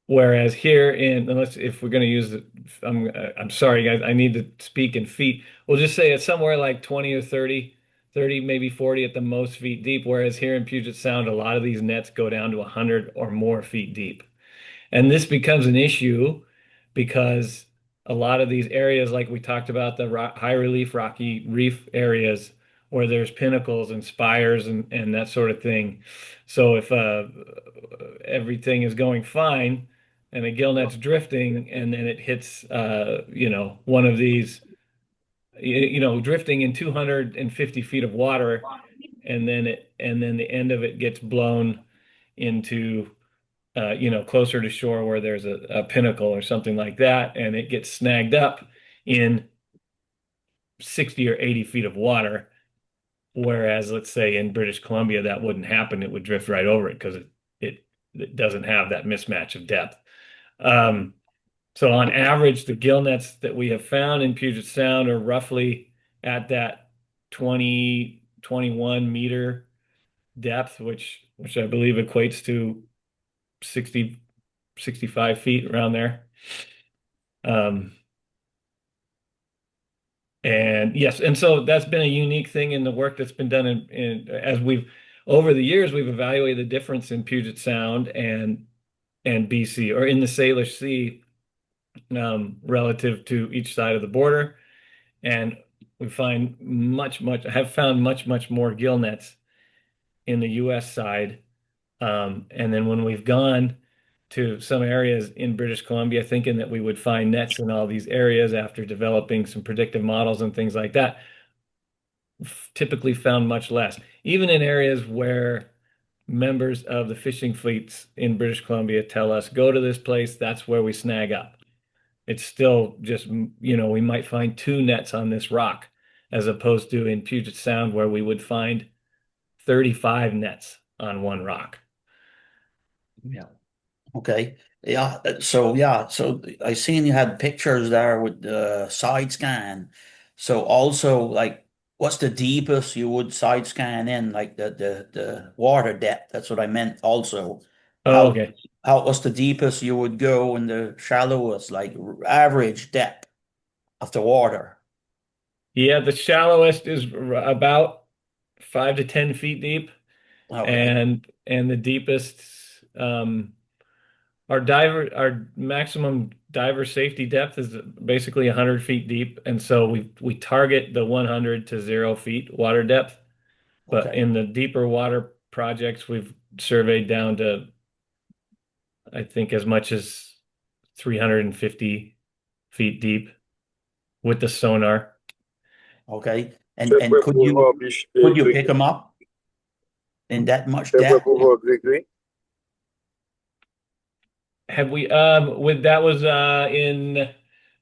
Whereas here if we're going to use I'm sorry guys, I need to speak in feet. We'll just say it's somewhere like 20 or 30, maybe 40 at the most feet deep. Whereas here in Puget Sound, a lot of these nets go down to 100 or more feet deep. And this becomes an issue because a lot of these areas, like we talked about, the high relief rocky reef areas where there's pinnacles and spires and that sort of thing. So if everything is going fine and a gillnet's drifting and then it hits, one of these, drifting in 250 feet of water, and then the end of it gets blown into closer to shore where there's a pinnacle or something like that, and it gets snagged up in 60 or 80 feet of water. Whereas, let's say in British Columbia, that wouldn't happen. It would drift right over it because it doesn't have that mismatch of depth. So on average, the gill nets that we have found in Puget Sound are roughly at that 20, 21 meter depth, which I believe equates to 60, 65 feet around there. And yes, and so that's been a unique thing in the work that's been done as over the years, we've evaluated the difference in Puget Sound and BC, or in the Salish Sea, relative to each side of the border. And we have found much more gill nets in the US side. And then when we've gone to some areas in British Columbia, thinking that we would find nets in all these areas after developing some predictive models and things like that, typically found much less. Even in areas where members of the fishing fleets in British Columbia tell us, go to this place, that's where we snag up. It's still just, we might find 2 nets on this rock, as opposed to in Puget Sound where we would find 35 nets on one rock. Yeah. Okay. Yeah. So I seen you had pictures there with the side scan. So also, like, what's the deepest you would side scan in, like the water depth? That's what I meant. Also, Oh, okay. What's the deepest you would go and the shallowest, like average depth of the water? Yeah, the shallowest is about 5 to 10 feet deep, Okay. and the deepest, our maximum diver safety depth is basically 100 feet deep, and so we target the 100 to 0 feet water depth. But Okay. in the deeper water projects, we've surveyed down to, I think, as much as 350 feet deep with the sonar. Okay. And could you pick them up in that much depth? Have we with that was in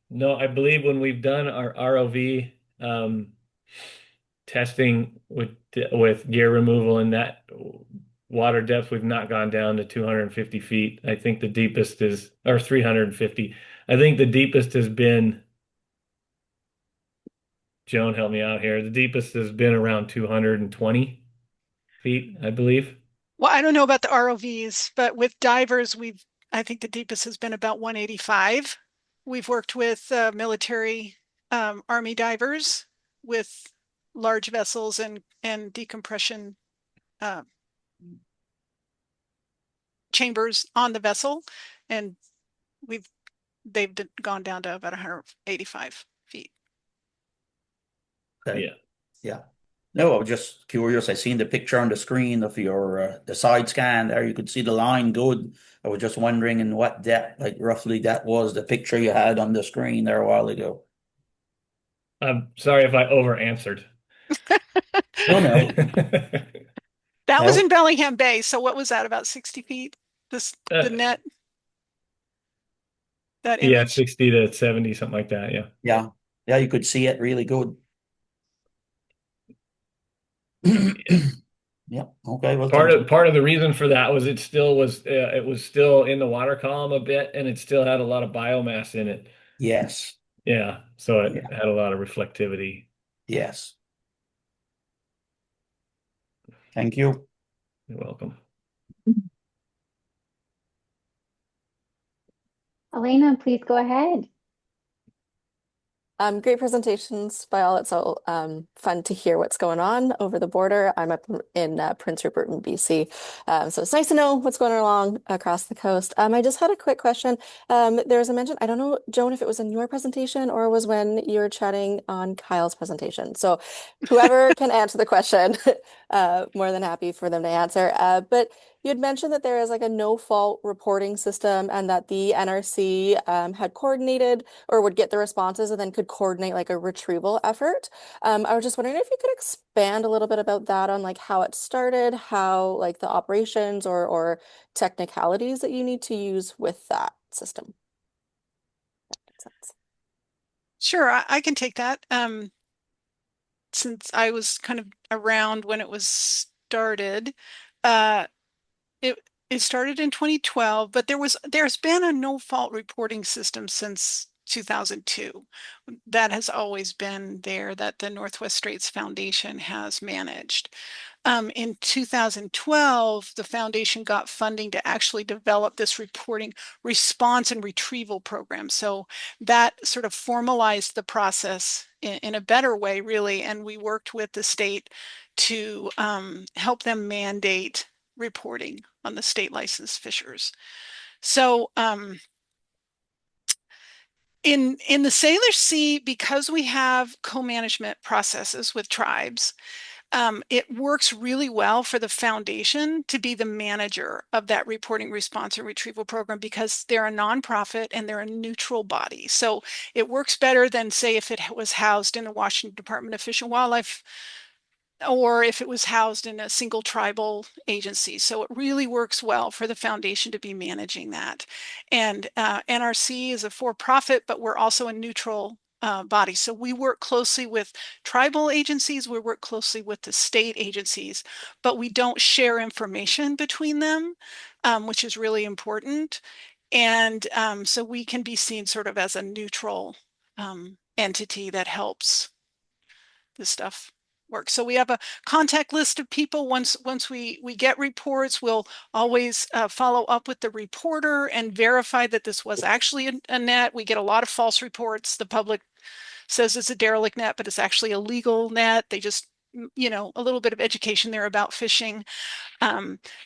no, I believe when we've done our ROV testing with gear removal in that water depth, we've not gone down to 250 feet. I think the deepest is, or 350. I think the deepest has been, Joan, help me out here. The deepest has been around 220 feet, I believe. Well, I don't know about the ROVs, but with divers, I think the deepest has been about 185. We've worked with military Army divers with large vessels and decompression chambers on the vessel, and they've gone down to about 185 feet. Okay. Yeah. No, I was just curious. I seen the picture on the screen of your the side scan there. You could see the line good. I was just wondering in what depth, like roughly, that was the picture you had on the screen there a while ago. I'm sorry if I over answered. No, no. That was No. in Bellingham Bay. So what was that, about 60 feet? The net, that Yeah, image? 60 to 70, something like that. Yeah. Yeah. Yeah, you could see it really good. Yeah. Okay. Well, Part of the reason for that was it was still in the water column a bit, and it still had a lot of biomass in it. yes. Yeah, so it Yeah. had a lot of reflectivity. Yes. Thank you. You're welcome. Elena, please go ahead. Great presentations by all. It's all fun to hear what's going on over the border. I'm up in Prince Rupert in BC, so it's nice to know what's going along across the coast. I just had a quick question. There was a mention, I don't know, Joan, if it was in your presentation or was when you were chatting on Kyle's presentation. So whoever can answer the question, more than happy for them to answer. But you had mentioned that there is like a no-fault reporting system and that the NRC had coordinated or would get the responses and then could coordinate like a retrieval effort. I was just wondering if you could expand a little bit about that on like how it started, how like the operations or technicalities that you need to use with that system. That makes sense. Sure, I can take that. Since I was kind of around when it was started, it started in 2012, but there's been a no-fault reporting system since 2002. That has always been there that the Northwest Straits Foundation has managed. In 2012, the foundation got funding to actually develop this reporting response and retrieval program. So that sort of formalized the process in a better way, really. And we worked with the state to help them mandate reporting on the state licensed fishers. So in the Sailor Sea, because we have co-management processes with tribes, it works really well for the foundation to be the manager of that reporting response and retrieval program because they're a nonprofit and they're a neutral body. So it works better than, say, if it was housed in the Washington Department of Fish and Wildlife or if it was housed in a single tribal agency. So it really works well for the foundation to be managing that. And NRC is a for-profit, but we're also a neutral body. So we work closely with tribal agencies, we work closely with the state agencies, but we don't share information between them, which is really important. And so we can be seen sort of as a neutral entity that helps this stuff work. So we have a contact list of people. Once we get reports, we'll always follow up with the reporter and verify that this was actually a net. We get a lot of false reports. The public says it's a derelict net, but it's actually a legal net. They just, you know, a little bit of education there about fishing.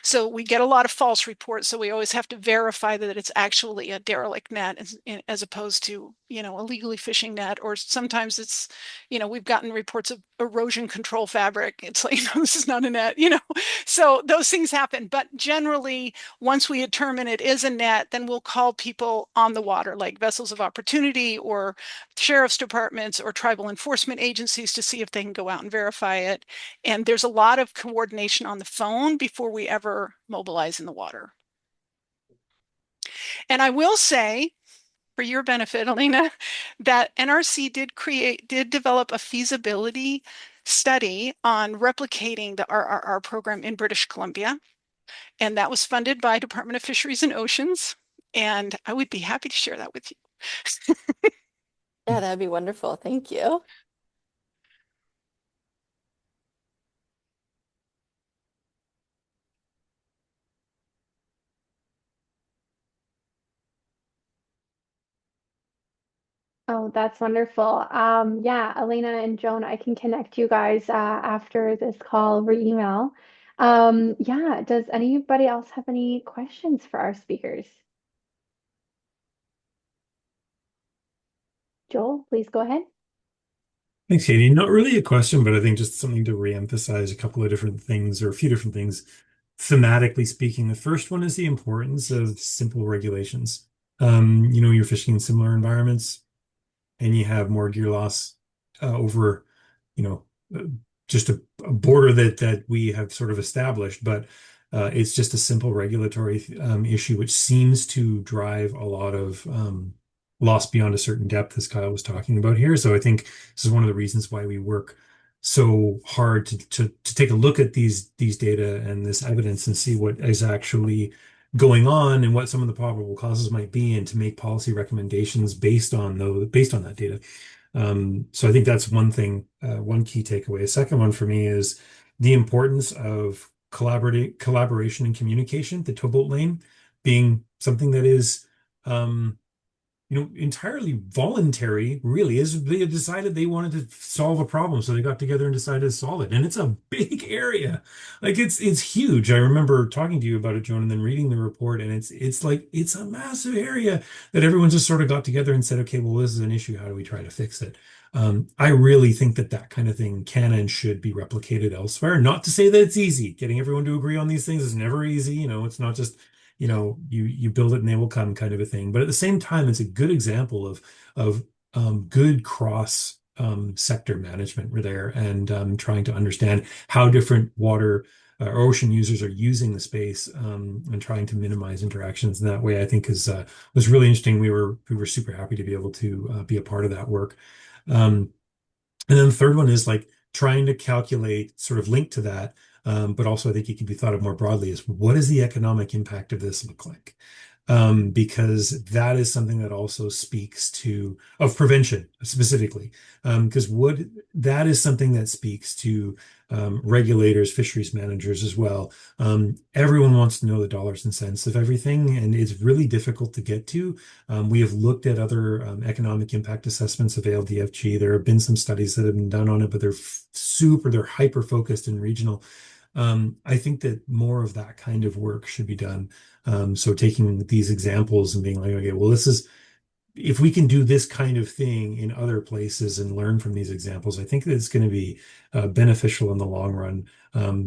So we get a lot of false reports. So we always have to verify that it's actually a derelict net as opposed to, you know, a legally fishing net. Or sometimes it's, you know, we've gotten reports of erosion control fabric. It's like, no, this is not a net, you know. So those things happen. But generally, once we determine it is a net, then we'll call people on the water, like vessels of opportunity or sheriff's departments or tribal enforcement agencies to see if they can go out and verify it. And there's a lot of coordination on the phone before we ever mobilize in the water. And I will say, for your benefit, Elena, that NRC did develop a feasibility study on replicating the RRR program in British Columbia. And that was funded by Department of Fisheries and Oceans. And I would be happy to share that with you. Yeah, that'd be wonderful. Thank you. Oh, that's wonderful. Yeah, Elena and Joan, I can connect you guys after this call over email. Yeah, does anybody else have any questions for our speakers? Joel, please go ahead. Thanks, Katie. Not really a question, but I think just something to reemphasize a couple of different things or a few different things. Thematically speaking, the first one is the importance of simple regulations. You're fishing in similar environments and you have more gear loss over, just a border that we have sort of established, but it's just a simple regulatory issue, which seems to drive a lot of loss beyond a certain depth, as Kyle was talking about here. So I think this is one of the reasons why we work so hard to take a look at these data and this evidence and see what is actually going on and what some of the probable causes might be, and to make policy recommendations based on that data. So I think that's one thing, one key takeaway. A second one for me is the importance of collaboration and communication, the towboat lane being something that is entirely voluntary, really, as they decided they wanted to solve a problem. So they got together and decided to solve it. And it's a big area. Like it's huge. I remember talking to you about it, Joan, and then reading the report, and it's like it's a massive area that everyone just sort of got together and said, okay, well, this is an issue. How do we try to fix it? I really think that that kind of thing can and should be replicated elsewhere. Not to say that it's easy. Getting everyone to agree on these things is never easy. It's not just you build it and they will come kind of a thing. But at the same time, it's a good example of good cross sector management there, and trying to understand how different water or ocean users are using the space, and trying to minimize interactions in that way. I think was really interesting. We were super happy to be able to be a part of that work. And then the third one is like trying to calculate, sort of linked to that, but also I think it can be thought of more broadly, is what does the economic impact of this look like? Because that is something that also speaks of prevention specifically, because that is something that speaks to regulators, fisheries managers as well. Everyone wants to know the dollars and cents of everything, and it's really difficult to get to. We have looked at other economic impact assessments of ALDFG. There have been some studies that have been done on it, but they're hyper focused and regional. I think that more of that kind of work should be done. So taking these examples and being like, okay, well, if we can do this kind of thing in other places and learn from these examples, I think that it's going to be beneficial in the long run.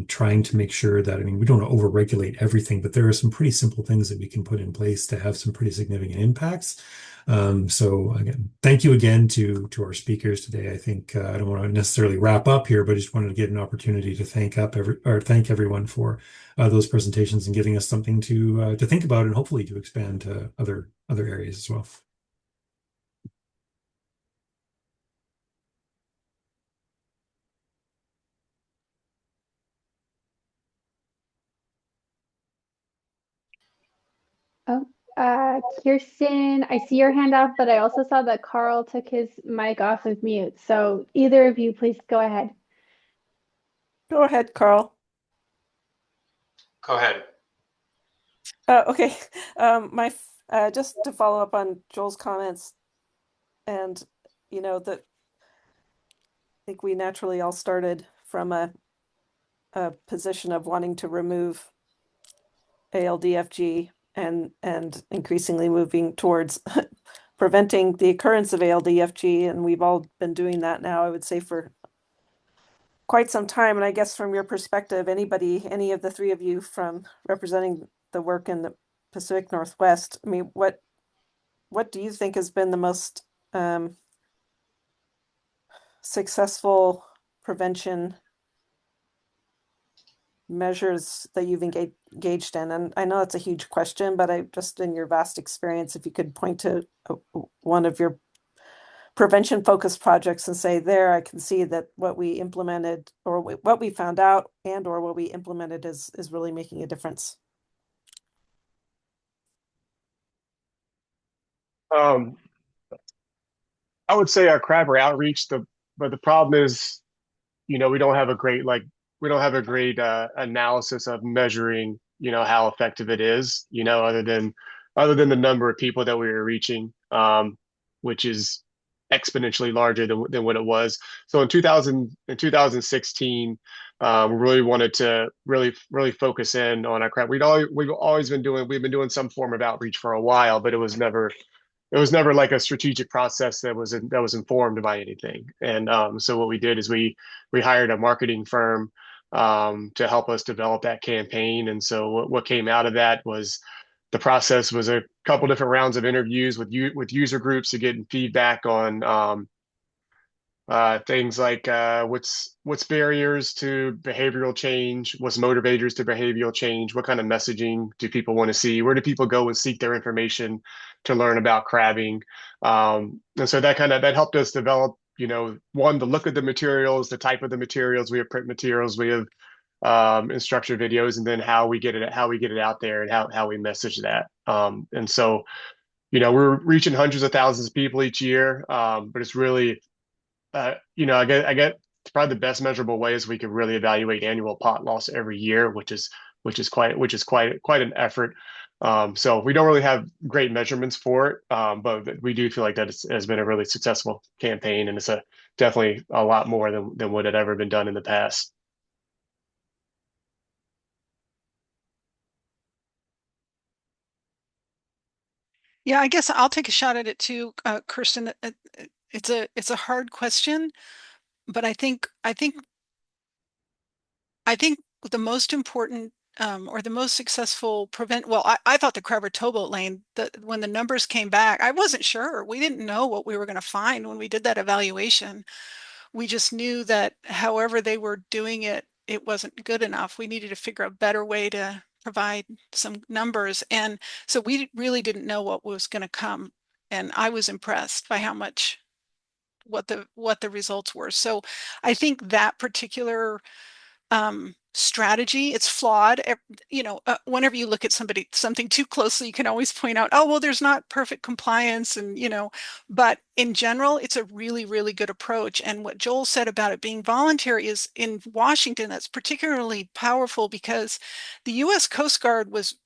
Trying to make sure that, we don't want to overregulate everything, but there are some pretty simple things that we can put in place to have some pretty significant impacts. So again, thank you again to our speakers today. I think I don't want to necessarily wrap up here, but I just wanted to get an opportunity to thank everyone for those presentations and giving us something to think about and hopefully to expand to other areas as well. Oh, Kirsten, I see your hand up, but I also saw that Carl took his mic off of mute. So either of you, please go ahead. Go ahead, Carl. Go ahead. Okay. Just to follow up on Joel's comments, and that I think we naturally all started from a position of wanting to remove ALDFG and increasingly moving towards preventing the occurrence of ALDFG, and we've all been doing that now, I would say, for quite some time. And I guess from your perspective, any of the three of you from representing the work in the Pacific Northwest, what do you think has been the most successful prevention measures that you've engaged in? And I know it's a huge question, but just in your vast experience, if you could point to one of your prevention focused projects and say, there, I can see that what we implemented or what we found out and or what we implemented is really making a difference. I would say our crabber outreach, but the problem is, we don't have a great analysis of measuring, how effective it is, other than the number of people that we were reaching, which is exponentially larger than what it was. So in 2016, we really wanted to really focus in on our crab. We've been doing some form of outreach for a while, but it was never like a strategic process that was informed by anything. And so what we did is we hired a marketing firm to help us develop that campaign. And so what came out of that was the process was a couple different rounds of interviews with user groups to get feedback on things like what's barriers to behavioral change, what's motivators to behavioral change, what kind of messaging do people want to see, where do people go and seek their information to learn about crabbing, and so that helped us develop, one, the look of the materials, the type of the materials. We have print materials, we have instructor videos, and then how we get it out there and how we message that. And so, we're reaching hundreds of thousands of people each year, but it's really I get probably the best measurable way is we could really evaluate annual pot loss every year, which is quite an effort. So we don't really have great measurements for it, but we do feel like that has been a really successful campaign, and it's definitely a lot more than what had ever been done in the past. Yeah, I guess I'll take a shot at it too, Kirsten. It's a hard question, but I think the most important or the most successful I thought the Crabber towboat lane, when the numbers came back, I wasn't sure. We didn't know what we were going to find when we did that evaluation. We just knew that however they were doing it, it wasn't good enough. We needed to figure out a better way to provide some numbers. And so we really didn't know what was going to come. And I was impressed by how much what the results were. So I think that particular strategy, it's flawed. Whenever you look at something too closely, you can always point out, oh, well, there's not perfect compliance, and but in general, it's a really, really good approach. And what Joel said about it being voluntary is in Washington, that's particularly powerful because the U.S. Coast Guard was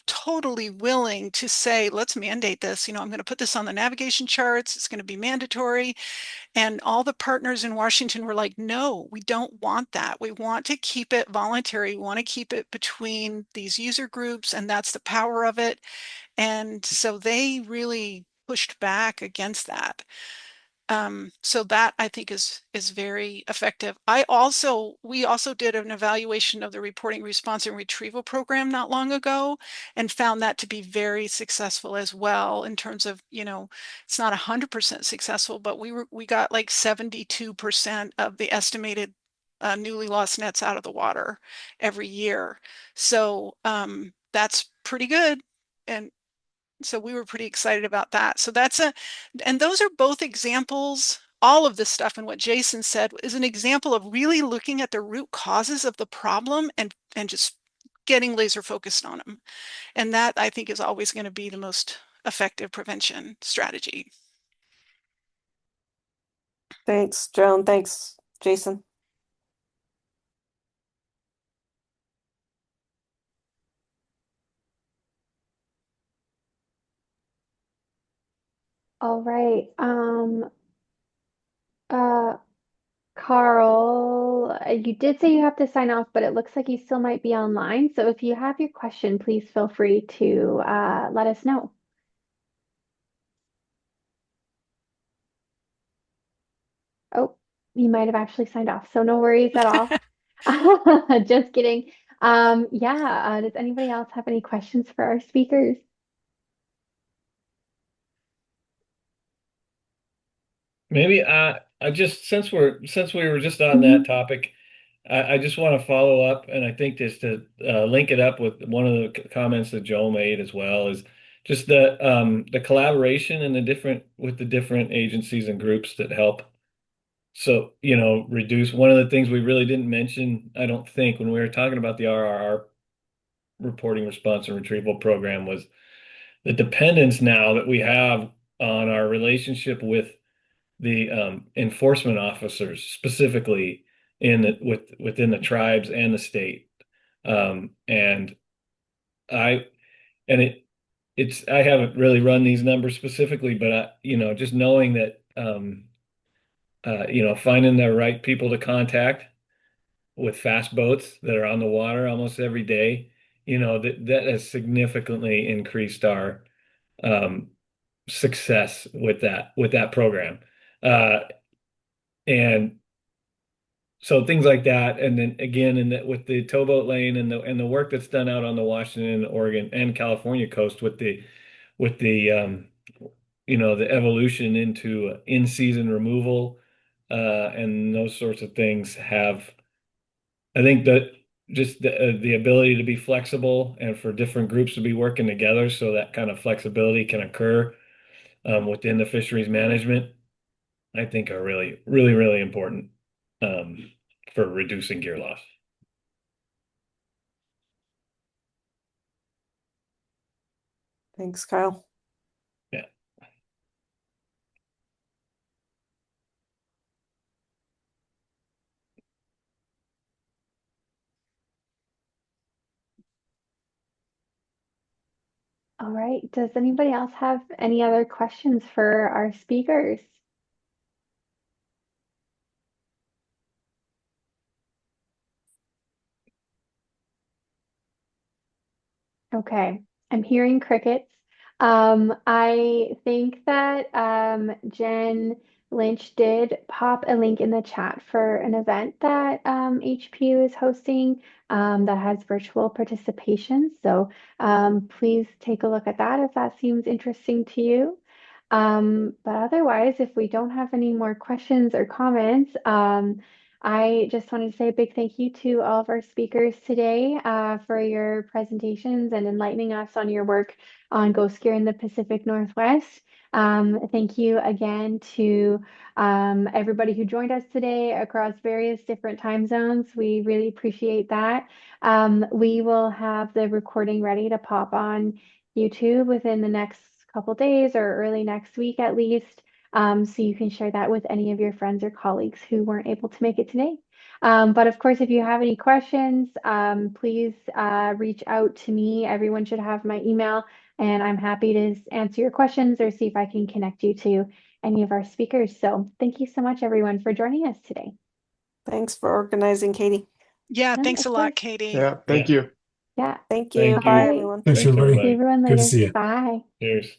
totally willing to say, let's mandate this. I'm going to put this on the navigation charts. It's going to be mandatory. And all the partners in Washington were like, no, we don't want that. We want to keep it voluntary. We want to keep it between these user groups, and that's the power of it. And so they really pushed back against that. So that I think is very effective. We also did an evaluation of the reporting, response, and retrieval program not long ago, and found that to be very successful as well in terms of, it's not 100% successful, but we got like 72% of the estimated newly lost nets out of the water every year. So that's pretty good. And so we were pretty excited about that. So and those are both examples. All of this stuff and what Jason said is an example of really looking at the root causes of the problem and just getting laser focused on them. And that I think is always going to be the most effective prevention strategy. Thanks, Joan. Thanks, Jason. All right. Carl, you did say you have to sign off, but it looks like you still might be online. So if you have your question, please feel free to let us know. Oh, you might have actually signed off, so no worries at all. Just kidding. Yeah, does anybody else have any questions for our speakers? Maybe I just since we were just on that topic, I just want to follow up, and I think just to link it up with one of the comments that Joe made as well is just the collaboration and with the different agencies and groups that help. So, reduce one of the things we really didn't mention, I don't think, when we were talking about the RRR reporting, response, and retrieval program was the dependence now that we have on our relationship with the enforcement officers, specifically within the tribes and the state. And I and it it's I haven't really run these numbers specifically, but just knowing that finding the right people to contact with fast boats that are on the water almost every day, that has significantly increased our success with that program. And so things like that, and then again, with the towboat lane and the work that's done out on the Washington, Oregon, and California coast with the the evolution into in-season removal and those sorts of things I think that just the ability to be flexible and for different groups to be working together so that kind of flexibility can occur within the fisheries management, I think are really, really, really important for reducing gear loss. Thanks, Kyle. Yeah. All right. Does anybody else have any other questions for our speakers? Okay, I'm hearing crickets. I think that Jen Lynch did pop a link in the chat for an event that HPU is hosting that has virtual participation. So please take a look at that if that seems interesting to you. But otherwise, if we don't have any more questions or comments, I just wanted to say a big thank you to all of our speakers today for your presentations and enlightening us on your work on ghost gear in the Pacific Northwest. Thank you again to everybody who joined us today across various different time zones. We really appreciate that. We will have the recording ready to pop on YouTube within the next couple days or early next week at least. So you can share that with any of your friends or colleagues who weren't able to make it today. But of course, if you have any questions, please reach out to me. Everyone should have my email, and I'm happy to answer your questions or see if I can connect you to any of our speakers. So thank you so much, everyone, for joining us today. Thanks for organizing, Katie. Yeah, Yeah, thanks a of lot, course. Katie. Yeah, thank you. Yeah. Thank you. Thank Bye, you. everyone. Thanks, Thanks, everybody. See everybody. everyone Good to later. see you. Bye. Cheers.